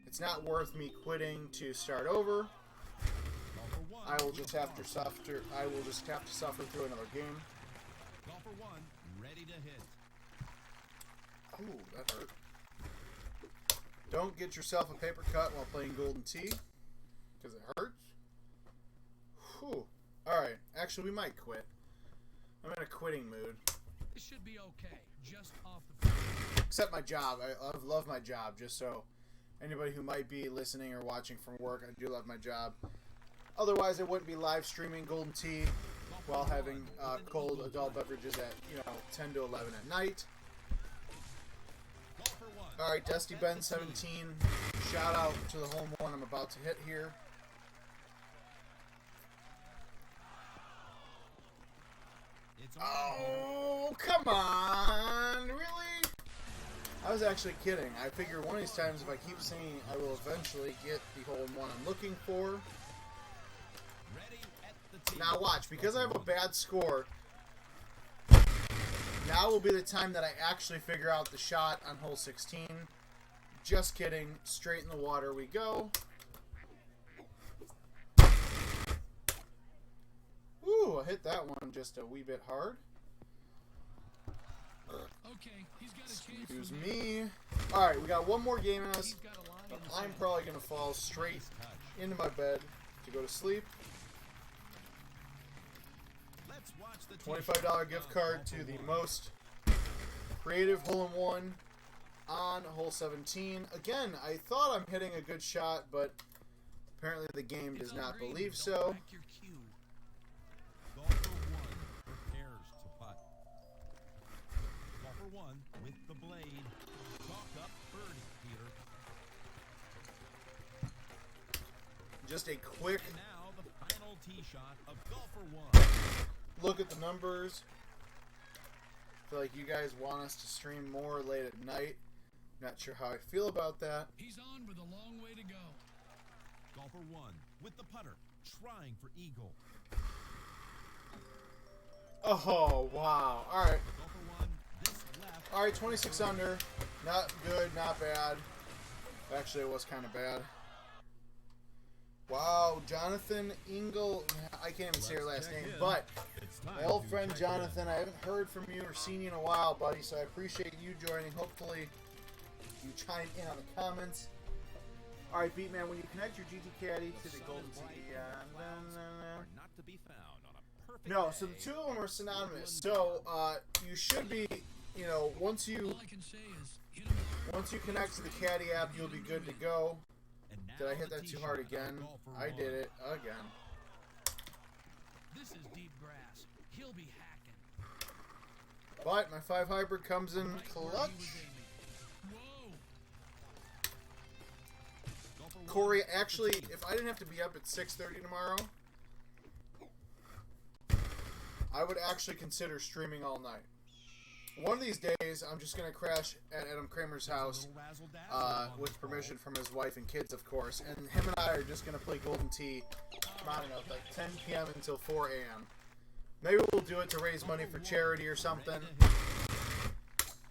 It's not worth me quitting to start over. I will just have to suffer. I will just have to suffer through another game. Golfer 1, ready to hit. Ooh, that hurt. Don't get yourself a paper cut while playing Golden Tee, because it hurts. Whew. Alright, Actually, we might quit. I'm in a quitting mood. This should be okay. Just off the field. Except my job. I love my job, just so anybody who might be listening or watching from work, I do love my job. Otherwise, I wouldn't be live streaming Golden Tea while having cold adult beverages at 10 to 11 at night. All right, Dusty Ben 17. Shout out to the home run I'm about to hit here. Oh, come on. Really? I was actually kidding. I figure one of these times if I keep singing, I will eventually get the hole in one I'm looking for. Now watch, because I have a bad score, now will be the time that I actually figure out the shot on hole 16. Just kidding. Straight in the water we go. Ooh, I hit that one just a wee bit hard. Okay, he's got a chance. Excuse me. Alright, we got one more game in us. I'm probably going to fall straight into my bed to go to sleep. $25 gift card to the most creative hole-in-one on hole 17. Again, I thought I'm hitting a good shot, but apparently the game does not believe so. Golfer 1 prepares to putt. Golfer 1 with the blade. Chalk up birdie, Peter. Just a quick And now the final tee shot of Golfer 1. look at the numbers. I feel like you guys want us to stream more late at night. Not sure how I feel about that. He's on with a long way to go. Golfer 1 with the putter, trying for eagle. Oh, wow. All right. Golfer 1, this left. All right, 26 under. Not good, not bad. Actually, it was kind of bad. Wow, Jonathan Ingle. I can't even say your last name, but my old friend Jonathan, I haven't heard from you or seen you in a while, buddy, so I appreciate you joining. Hopefully, you chime in on the comments. All right, Beatman, when you connect your GT Caddy to the Golden Tee, Are not to be found on a perfect no, so the day. two of them are synonymous. So you should be, once you All I can say is hit him hard. once you connect to the Caddy app, you'll be good to go. And now Did I hit the that tee too hard shot of again? Golfer I 1. did it again. This is deep grass. He'll be hacking. But my 5 hybrid comes in Right where he clutch. was aiming. Whoa. Golfer 1 Corey, with the actually, tee. if I didn't have to be up at 6:30 tomorrow, I would actually consider streaming all night. One of these days, I'm just going to crash at Adam Kramer's house Little razzle-dazzle on with the permission ball. from his wife and kids, of course. And him and I are just going to play Golden Tee, I don't know, like 10 p.m. until 4 a.m. Maybe we'll do it to raise money for charity or something.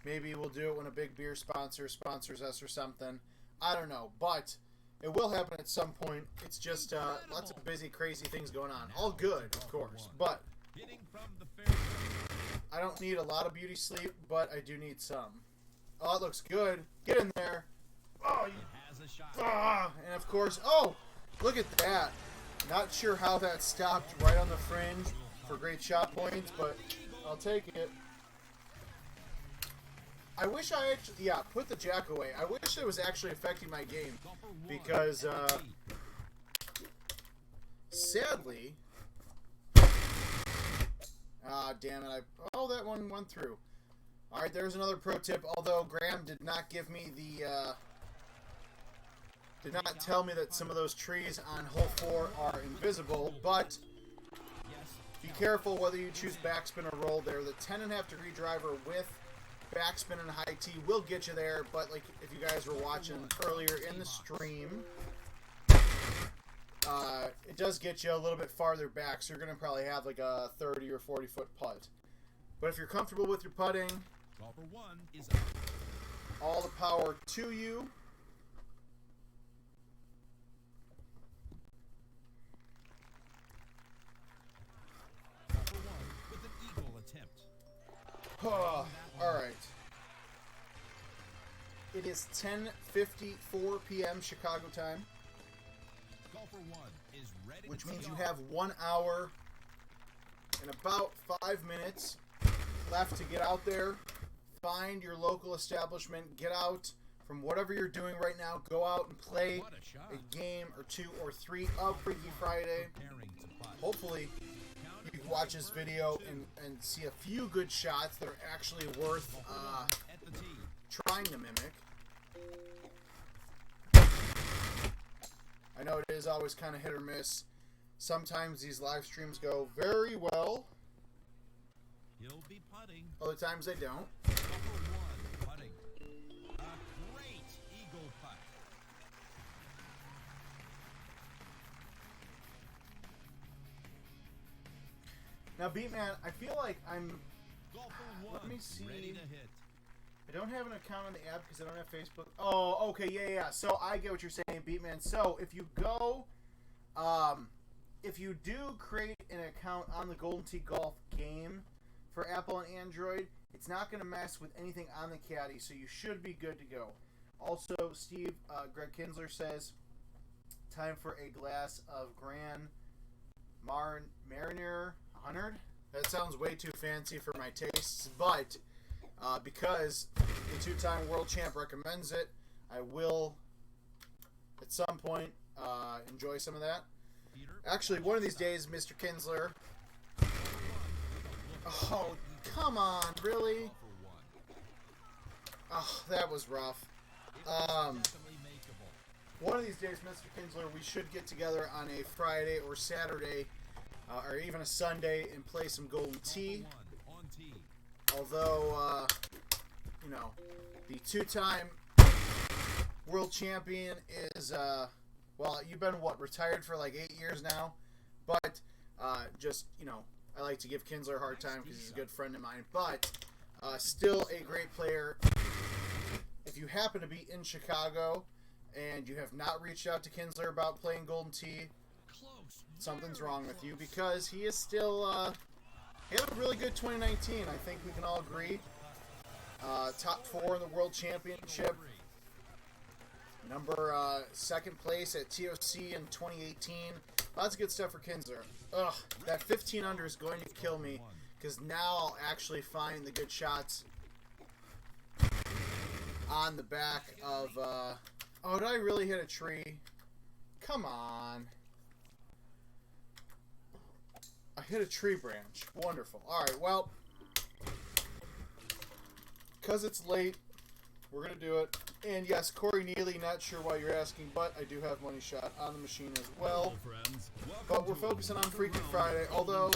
Maybe we'll do it when a big beer sponsor sponsors us or something. I don't know, but it will happen at some point. It's just lots of busy, crazy things going on. All good, of course, but Hitting from the fairway. I don't need a lot of beauty sleep, but I do need some. Oh, it looks good. Get in there. Oh, you, It has a shot. and of course, oh, look at that. Not sure how that stopped right on the fringe for great shot points, but I'll take it. I wish I actually, yeah, put the jack away. I wish it was actually affecting my game Golfer 1 because, at the tee. sadly, damn it, that one went through. All right, there's another pro tip, although Graham did not give me the, did not tell me that some of those trees on hole 4 are invisible, but be careful whether you choose backspin or roll there. The 10.5 degree driver with backspin and high tee will get you there, but like if you guys were watching earlier in the stream, it does get you a little bit farther back, so you're going to probably have like a 30 or 40 foot putt. But if you're comfortable with your putting, Golfer 1 is up. all the power to you. Golfer 1 with an eagle attempt. All right. It is 10:54 p.m. Chicago time, Golfer 1 is ready which to means tee you off. have 1 hour in about 5 minutes left to get out there. Find your local establishment. Get out from whatever you're doing right now. Go out and play a game or 2 or 3 of Freaky Friday. Hopefully, you can watch this video and see a few good shots that are actually worth trying to mimic. I know it is always kind of hit or miss. Sometimes these live streams go very well. He'll be putting. Other times they don't. Number 1 putting. A great eagle putt. Now, Beatman, I feel like I'm... Golfer 1. Let me see. Ready to hit. I don't have an account on the app because I don't have Facebook. Oh, okay, yeah. So I get what you're saying, Beatman. So if you go... if you do create an account on the Golden Tee Golf game for Apple and Android, it's not going to mess with anything on the caddy, so you should be good to go. Also, Greg Kinsler says, time for a glass of Grand Marnier 100. That sounds way too fancy for my tastes, but because the two-time world champ recommends it, I will, at some point, enjoy some of that. Actually, one of these days, Mr. Kinsler... Oh, come on, really? Oh, that was rough. One of these days, Mr. Kinsler, we should get together on a Friday or Saturday, or even a Sunday, and play some Golden Tee. Although, you know, the two-time world champion is, well, you've been, retired for like 8 years now? But, just, you know, I like to give Kinsler a hard time because he's a good friend of mine. But, still a great player. If you happen to be in Chicago and you have not reached out to Kinsler about playing Golden Tee, something's wrong with you, because he is still, he had a really good 2019. I think we can all agree. Top 4 in the World Championship. Second place at TOC in 2018. Lots of good stuff for Kinsler. Ugh, that 15 under is going to kill me, because now I'll actually find the good shots on the back of, oh, did I really hit a tree? Come on. I hit a tree branch. Wonderful. Alright, well, because it's late, we're going to do it. And yes, Corey Neely, not sure why you're asking, but I do have Money Shot on the machine as well. But we're focusing on Freaky Friday, although,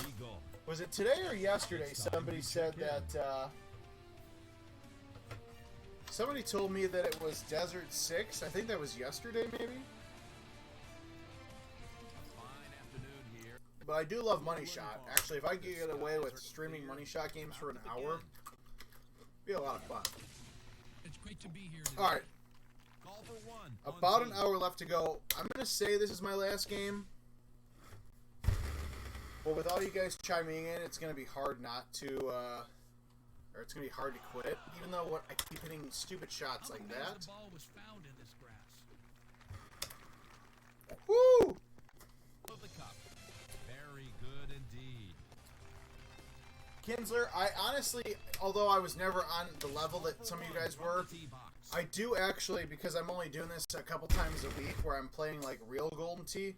was it today or yesterday somebody said that, somebody told me that it was Desert 6. I think that was yesterday, maybe? But I do love Money Shot. Actually, if I could get away with streaming Money Shot games for an hour, it'd be a lot of fun. It's great to be here. Alright. About an hour left to go. I'm going to say this is my last game. But with all you guys chiming in, it's going to be hard not to, or it's going to be hard to quit. Even though I keep hitting stupid shots like that. The ball was found in this grass. Woo! Very good indeed. Kinsler, I honestly, although I was never on the level that some of you guys were, I do actually, because I'm only doing this a couple times a week where I'm playing like real Golden Tee,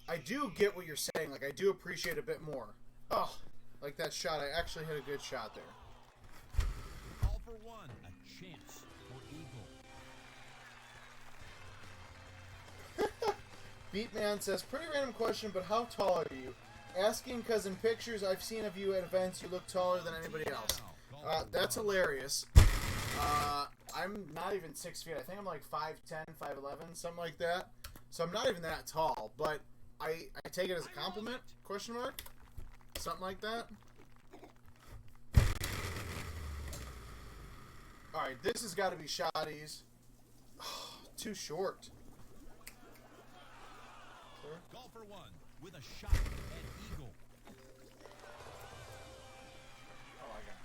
I do get what you're saying. Like, I do appreciate a bit more. Oh, like that shot. I actually hit a good shot there. Call for 1. A chance for eagle. Beatman says, pretty random question, but how tall are you? Asking because in pictures I've seen of you at events, you look taller than anybody else. That's hilarious. I'm not even 6 feet. I think I'm like 5'10", 5'11", something like that. So I'm not even that tall, but I take it as a compliment, question mark? Something like that. Alright, this has got to be shotties. Oh, too short. Call for 1 with a shot at eagle. Oh, I got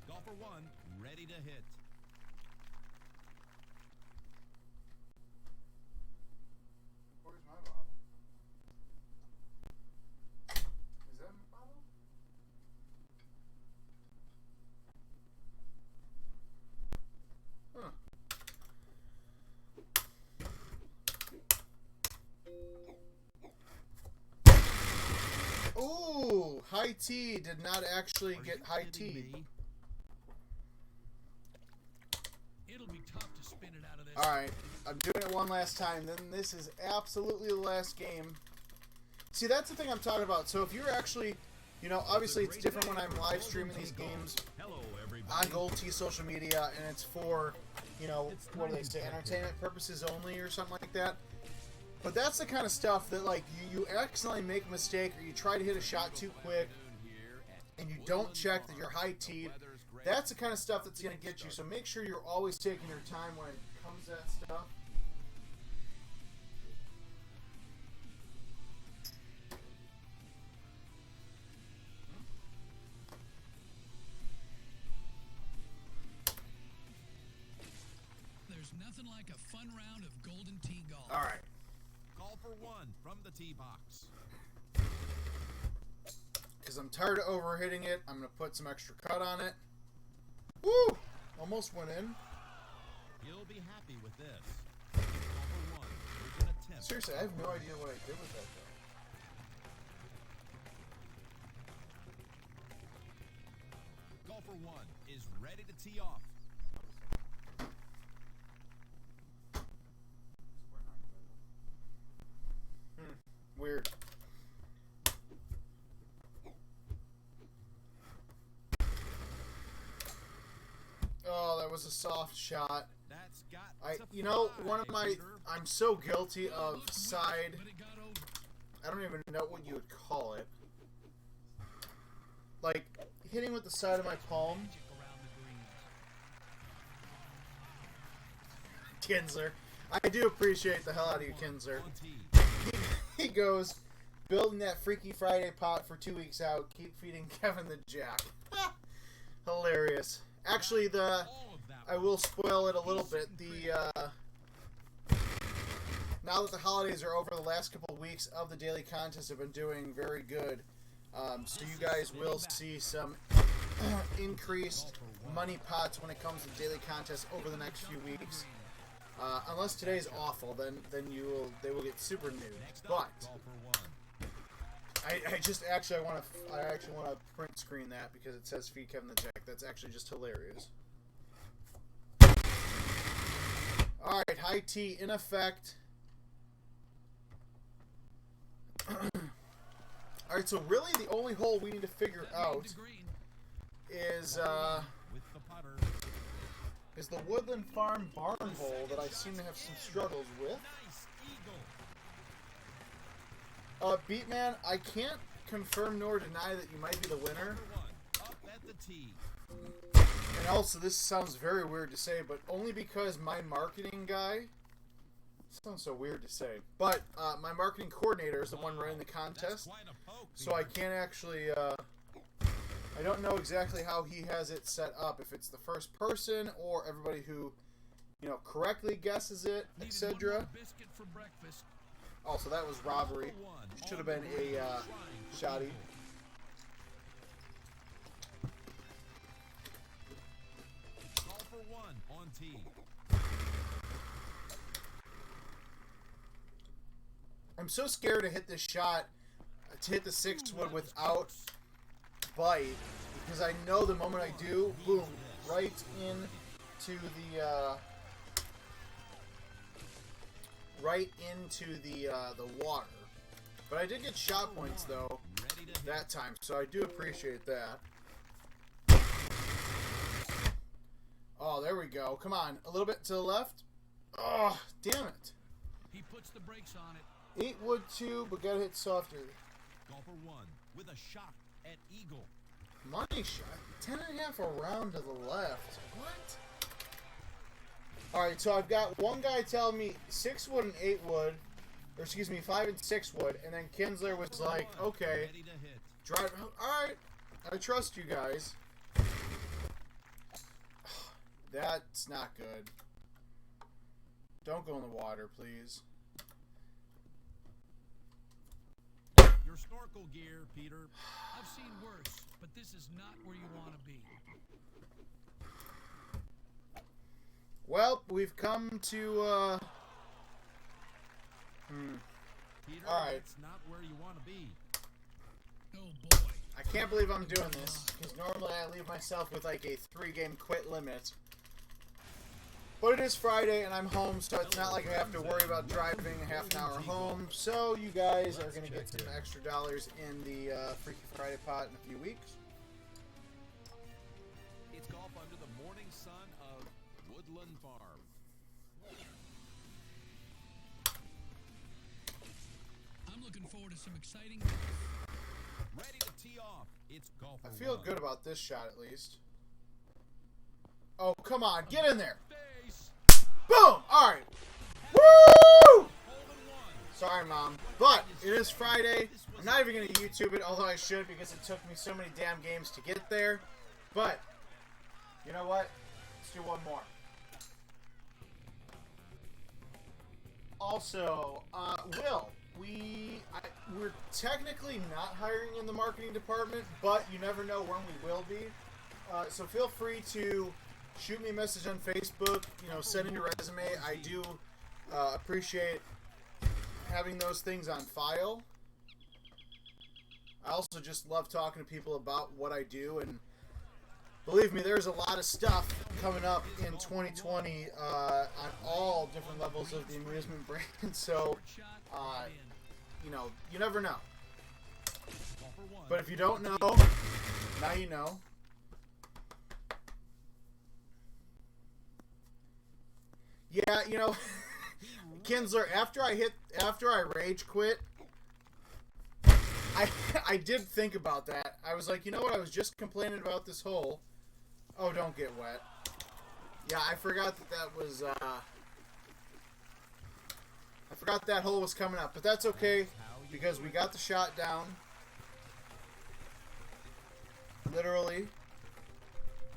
Call for 1, ready to hit. Ooh, high T did not actually get high T. It'll be tough to spin it out of this. Alright, I'm doing it one last time. Then this is absolutely the last game. See, that's the thing I'm talking about. So if you're actually, you know, obviously it's different when I'm live streaming these games on Gold T social media, and it's for, you know, what do they say, entertainment purposes only or something like that. But that's the kind of stuff that, like, you accidentally make a mistake, or you try to hit a shot too quick, and you don't check that you're high teed. That's the kind of stuff that's going to get you. So make sure you're always taking your time when it comes to that stuff. There's nothing like a fun round of Golden Tee golf. All right. Call for one from the tee box. Because I'm tired of overhitting it, I'm going to put some extra cut on it. Woo! Almost went in. You'll be happy with this. Call for one. Here's an attempt. Seriously, I have no idea what I did with that, though. Call for one is ready to tee off. Weird. Oh, that was a soft shot. That's got You know, one of my, I'm so guilty of side, But it got over. I don't even know what you would call it. Like, hitting with the side of my palm. Magic around the greens. Kinsler. I do appreciate the hell out of you, Kinsler. On tee. He goes, building that Freaky Friday pot for 2 weeks out, keep feeding Kevin the Jack. Hilarious. Actually, All of that I will spoil it a little bit. Now that the holidays are over, the last couple of weeks of the daily contest have been doing very good. So you guys will see some increased money pots when it comes to daily contests over the next few weeks. Unless today's awful, then they will get super new. But Call for one. I actually want to print screen that because it says feed Kevin the Jack. That's actually just hilarious. All right, high T in effect. All right, so really the only hole we need to figure That out made the green. is With the putter. the Woodland Farm barn hole that I seem to have some struggles with. Nice eagle. Beatman, I can't confirm nor deny that you might be the winner. Number one. Up at the tee. And also, this sounds very weird to say, but only because my marketing guy... Sounds so weird to say. But my marketing coordinator is the one running the That's contest. quite a poke, So I Peter. can't actually... I don't know exactly how he has it set up. If it's the first person or everybody who, you know, correctly guesses it, Needed one etc. more biscuit for breakfast. Also, that was robbery. Call for one. Should have On been the a green. Trying for shoddy. eagle. Call for one on tee. I'm so scared to hit this shot, to hit the 6-wood without bite, because I know the moment I do, boom, right into the water. But I did get shot points though Ready to hit. that time, so I do appreciate that. Oh, there we go. Come on, a little bit to the left. Oh, damn it. He puts the brakes on it. 8-wood 2, but gotta hit softer. Call for one with a shot at eagle. Money shot. 10.5 around to the left. What? Alright, so I've got one guy telling me 6-wood and 8-wood. Or excuse me, 5 and 6-wood. And then Kinsler was like, okay, Ready to hit. drive. Alright, I trust you guys. That's not good. Don't go in the water, please. Your snorkel gear, Peter. I've seen worse, but this is not where you want to be. Well, we've come to, Peter, All right. that's not where you want to be. Can't believe I'm doing this, because normally I leave myself with like a 3-game quit limit. But it is Friday and I'm home, so it's not like I have to worry about driving a half an hour home. So you guys are going to get some extra dollars in the Freaky Friday pot in a few weeks. It's golf under the morning sun of Woodland Farm. I'm looking forward to some exciting. Ready to tee off. It's golf. I feel good about this shot at least. Oh, come on. Get in there. Boom! Alright. Woo! Sorry, Mom. But it is Friday. I'm not even going to YouTube it, although I should because it took me so many damn games to get there. But, you know what? Let's do one more. Also, Will, we're technically not hiring in the marketing department, but you never know when we will be. So feel free to shoot me a message on Facebook, send in your resume. I do appreciate having those things on file. I also just love talking to people about what I do, and believe me, there's a lot of stuff coming up in 2020 on all different levels of the amusement brand, so, you never know. But if you don't know, now you know. Yeah, Kinsler, after I rage quit, I did think about that. I was like, you know what? I was just complaining about this hole. Oh, don't get wet. Yeah, I forgot that was, I forgot that hole was coming up, but that's okay because we got the shot down. Literally.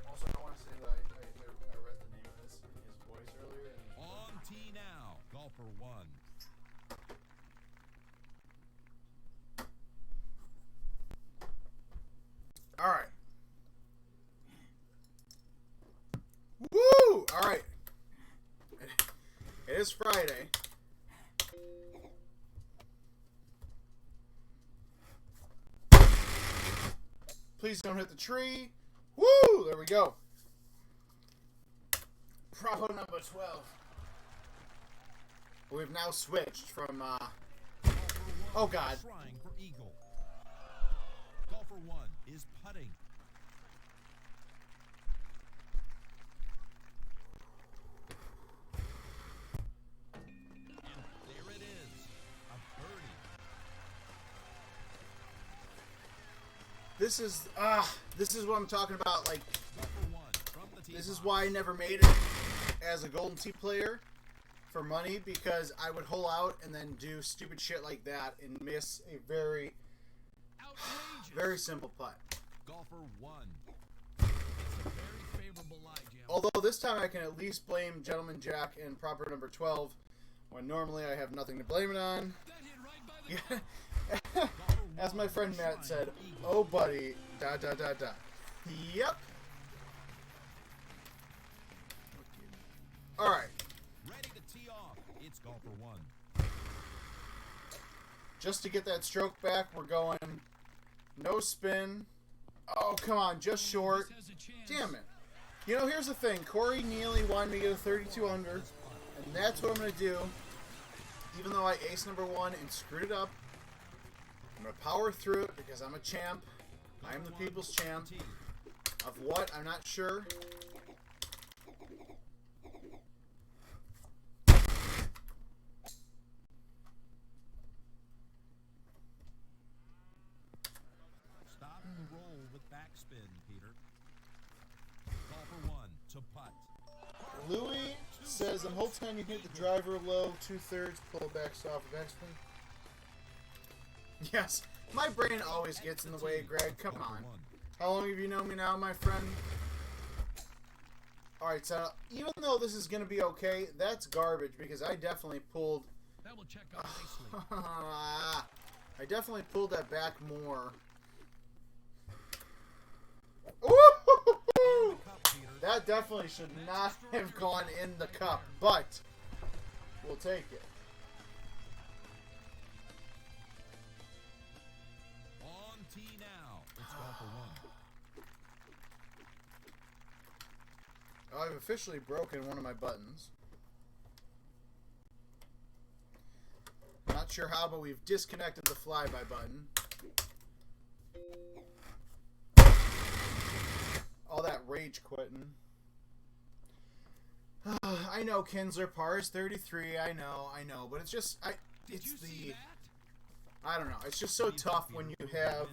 Also, I want to say that I read the name of this in his voice earlier. On tee now, golfer 1. All right. Woo! All right. It is Friday. Please don't hit the tree. Woo! There we go. Bravo number 12. We've now switched from, oh God. Trying for eagle. Golfer 1 is putting. And there it is. A birdie. This is what I'm talking about. Like, Golfer 1 from the tee this is box. why I never made it as a Golden Tee player for money, because I would hole out and then do stupid shit like that and miss a very, very simple putt. Golfer 1. It's a very favorable lie, Jim. Although this time I can at least blame Gentleman Jack and proper number 12, when normally I have nothing to blame it on. That hit right by the As my friend Matt said, oh buddy, ... Yep. Alright. Ready to tee off. It's golfer 1. Just to get that stroke back, we're going no spin. Oh, come on, just short. has a chance. Damn it. Here's the thing. Corey Neely wanted me to get a 32 under, and that's what I'm going to do. Even though I aced number 1 and screwed it up, I'm going to power through it because I'm a champ. I am the people's champ. Of what? I'm not sure. Stop the roll with backspin, Peter. Golfer 1 to putt. Louis says the whole time you hit the driver low, 2/3, pull it back soft backspin. Yes, my brain always gets in the way, Greg. Come on. How long have you known me now, my friend? Alright, so even though this is going to be okay, that's garbage because I definitely pulled... That will check out nicely. I definitely pulled that back more. Ooh! That definitely should not have gone in the cup, but we'll take it. On tee now. It's golf for one. I've officially broken one of my buttons. Not sure how, but we've disconnected the flyby button. All that rage quitting. I know Kinsler par is 33. I know, but it's just it's the I don't know. It's just so tough when you have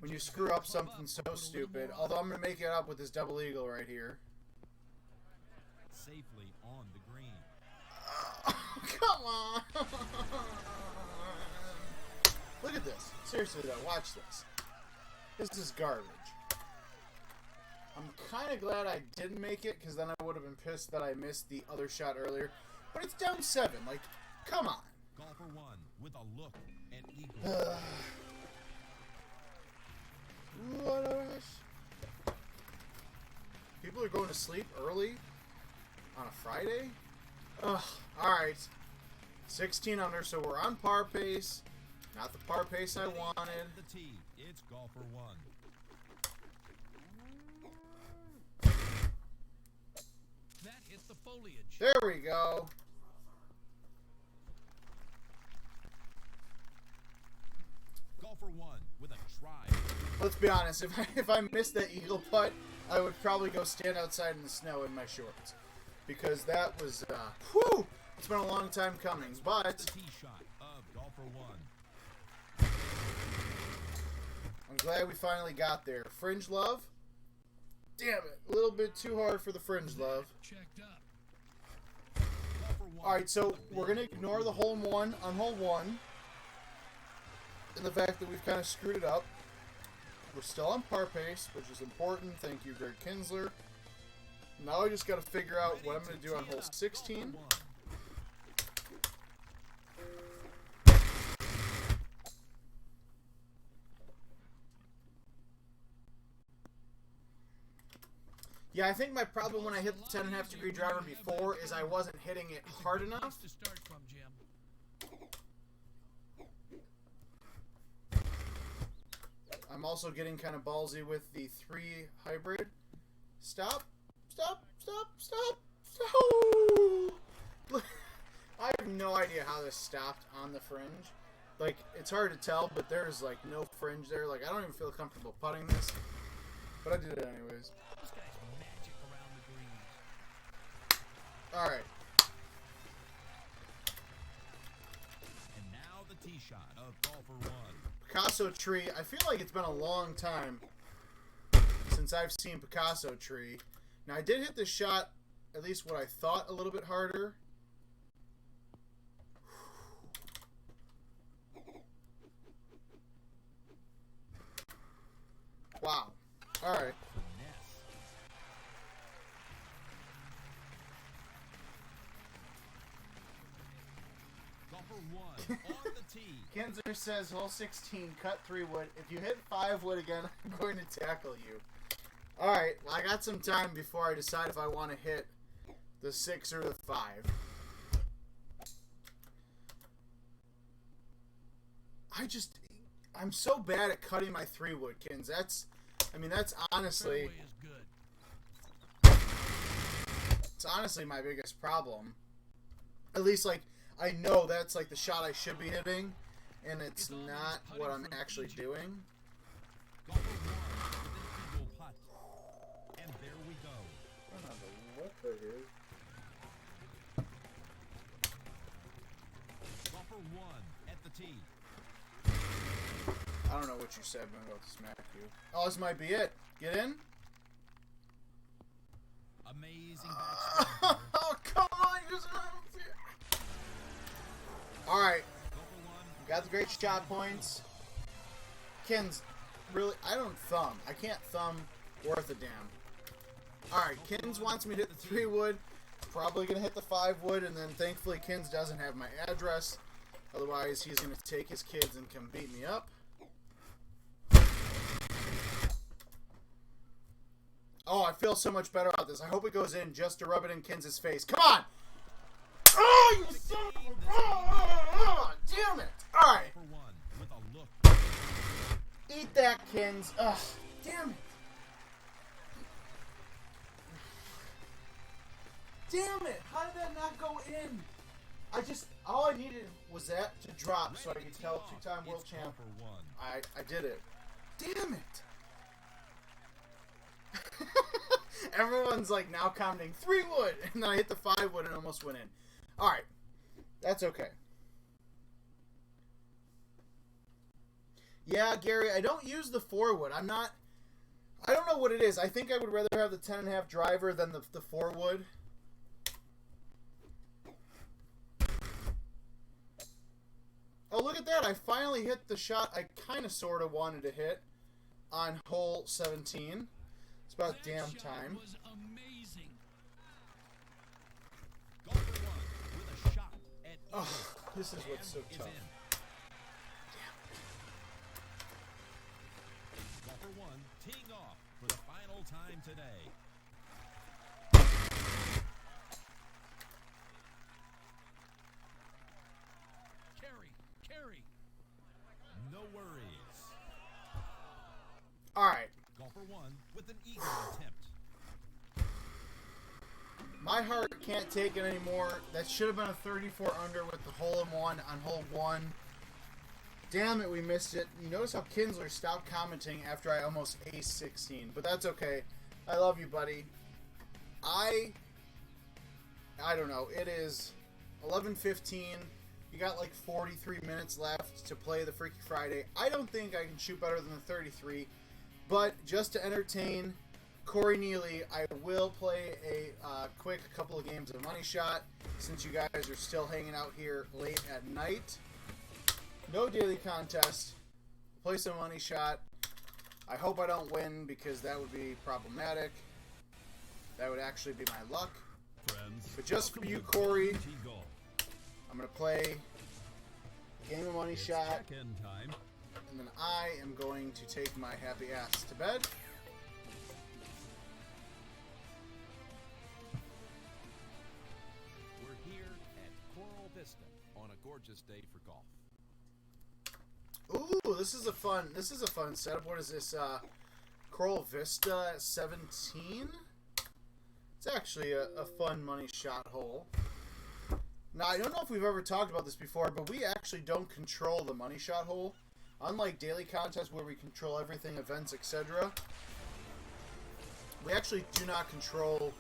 when you screw up something so stupid. Although I'm gonna make it up with this double eagle right here. Safely on the green. Come on! Look at this. Seriously though, watch this. This is garbage. I'm kind of glad I didn't make it, because then I would have been pissed that I missed the other shot earlier. But it's down 7. Like, come on. Golf for one with a look at eagle. What? People are going to sleep early on a Friday? Ugh. Alright. 16 under, so we're on par pace. Not the par pace I wanted. The tee. It's golf for one. That hit the foliage. There we go. Golf for one with a try. Let's be honest. If I missed that eagle putt, I would probably go stand outside in the snow in my shorts, because that was whew. It's been a long time coming, but The tee shot of golf for one. I'm glad we finally got there. Fringe love. Damn it, a little bit too hard for the fringe love. Checked up. Golf for one. Alright, so we're going to ignore the hole in one on hole 1 and the fact that we've kind of screwed it up. We're still on par pace, which is important. Thank you, Greg Kinsler. Now I just got to figure out what I'm going to do on hole 16. Yeah, I think my problem when I hit the 10.5 degree driver before is I wasn't hitting it hard enough. To start from, Jim. I'm also getting kind of ballsy with the 3 hybrid. Stop. Stop. Stop. Stop. Stop. I have no idea how this stopped on the fringe. Like, it's hard to tell, but there's, like, no fringe there. Like, I don't even feel comfortable putting this. But I did it anyways. This guy's magic around the greens. Alright. And now the tee shot of golf for one. Picasso tree. I feel like it's been a long time since I've seen Picasso tree. Now, I did hit this shot, at least what I thought, a little bit harder. Wow. Alright. Golf for one on the tee. Kinzer says, hole 16, cut 3 wood. If you hit 5 wood again, I'm going to tackle you. Alright, well, I got some time before I decide if I want to hit the 6 or the 5. I'm so bad at cutting my 3 wood, Kins. That's honestly, Fairway is good. it's honestly my biggest problem. At least, like, I know that's, like, the shot I should be hitting, and it's not what I'm actually doing. Golf for one with an eagle putt. And there we go. Golf for one at the tee. I don't know what you said, but I'm about to smack you. Oh, this might be it. Get in? Amazing backswing. Oh, come on. Alright. Golf for one. Got the great shot points. Kins, really, I don't thumb. I can't thumb worth a damn. Alright, Kins wants me to hit the 3 wood. Probably going to hit the 5 wood, and then thankfully Kins doesn't have my address. Otherwise, he's going to take his kids and come beat me up. Oh, I feel so much better about this. I hope it goes in just to rub it in Kins' face. Come on! Oh, you son of a... Oh, damn it! Alright. For one with a look. at that, Kins. Ugh, damn it. Damn it! How did that not go in? All I needed was that to drop so I could tell two-time world champ. I did it. Damn it! Everyone's like now counting 3 wood, and then I hit the 5 wood and almost went in. Alright. That's okay. Yeah, Gary, I don't use the 4 wood. I don't know what it is. I think I would rather have the 10.5 driver than the 4 wood. Oh, look at that. I finally hit the shot I kind of sort of wanted to hit on hole 17. It's about damn time. Was amazing. Golfer one with a shot at Oh, this is what's so tough. Golfer one teeing off for the final time today. Carry. No worries. All right. Golfer one with an eagle attempt. My heart can't take it anymore. That should have been a 34 under with the hole-in-one on hole 1. Damn it, we missed it. You notice how Kinsler stopped commenting after I almost aced 16, but that's okay. I love you, buddy. I don't know. It is 11:15. You got like 43 minutes left to play the Freaky Friday. I don't think I can shoot better than the 33, but just to entertain Corey Neely, I will play a quick couple of games of Money Shot since you guys are still hanging out here late at night. No daily contest. Play some Money Shot. I hope I don't win because that would be problematic. That would actually be my luck. But just for you, Corey, I'm going to play a game of Money Shot, and then I am going to take my happy ass to bed. We're here at Coral Vista on a gorgeous day for golf. Ooh, this is a fun setup. What is this? Coral Vista 17? It's actually a fun Money Shot hole. Now, I don't know if we've ever talked about this before, but we actually don't control the Money Shot hole. Unlike daily contests where we control everything, events, etc., we actually do not control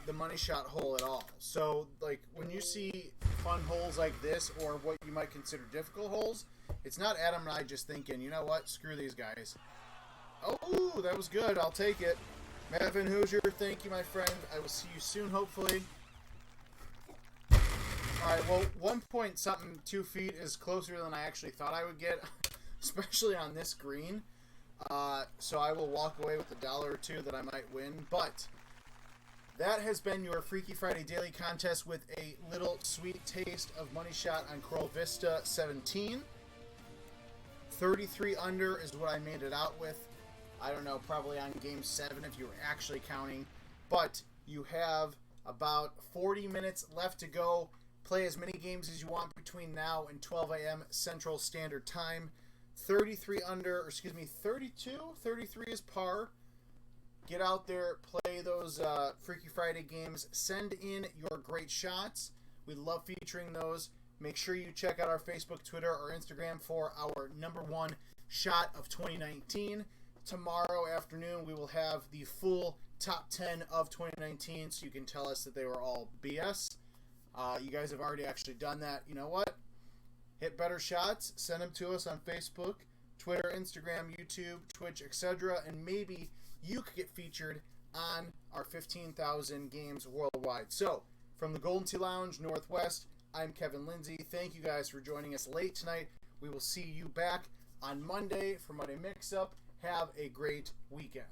the Money Shot hole at all. So, like, when you see fun holes like this, or what you might consider difficult holes, it's not Adam and I just thinking, you know what, screw these guys. Oh, that was good. I'll take it. Mavin Hoosier, thank you, my friend. I will see you soon, hopefully. Alright, well, 1.2 feet is closer than I actually thought I would get, especially on this green. So I will walk away with $1 or $2 that I might win. But that has been your Freaky Friday Daily Contest with a little sweet taste of Money Shot on Coral Vista 17. 33 under is what I made it out with. I don't know, probably on game 7 if you were actually counting. But you have about 40 minutes left to go. Play as many games as you want between now and 12 a.m. Central Standard Time. 33 under, or excuse me, 32? 33 is par. Get out there, play those Freaky Friday games. Send in your great shots. We love featuring those. Make sure you check out our Facebook, Twitter, or Instagram for our #1 shot of 2019. Tomorrow afternoon, we will have the full top 10 of 2019, so you can tell us that they were all BS. You guys have already actually done that. You know what? Hit better shots. Send them to us on Facebook, Twitter, Instagram, YouTube, Twitch, etc. And maybe you could get featured on our 15,000 games worldwide. So, from the Golden Tee Lounge Northwest, I'm Kevin Lindsay. Thank you guys for joining us late tonight. We will see you back on Monday for Monday Mix-Up. Have a great weekend.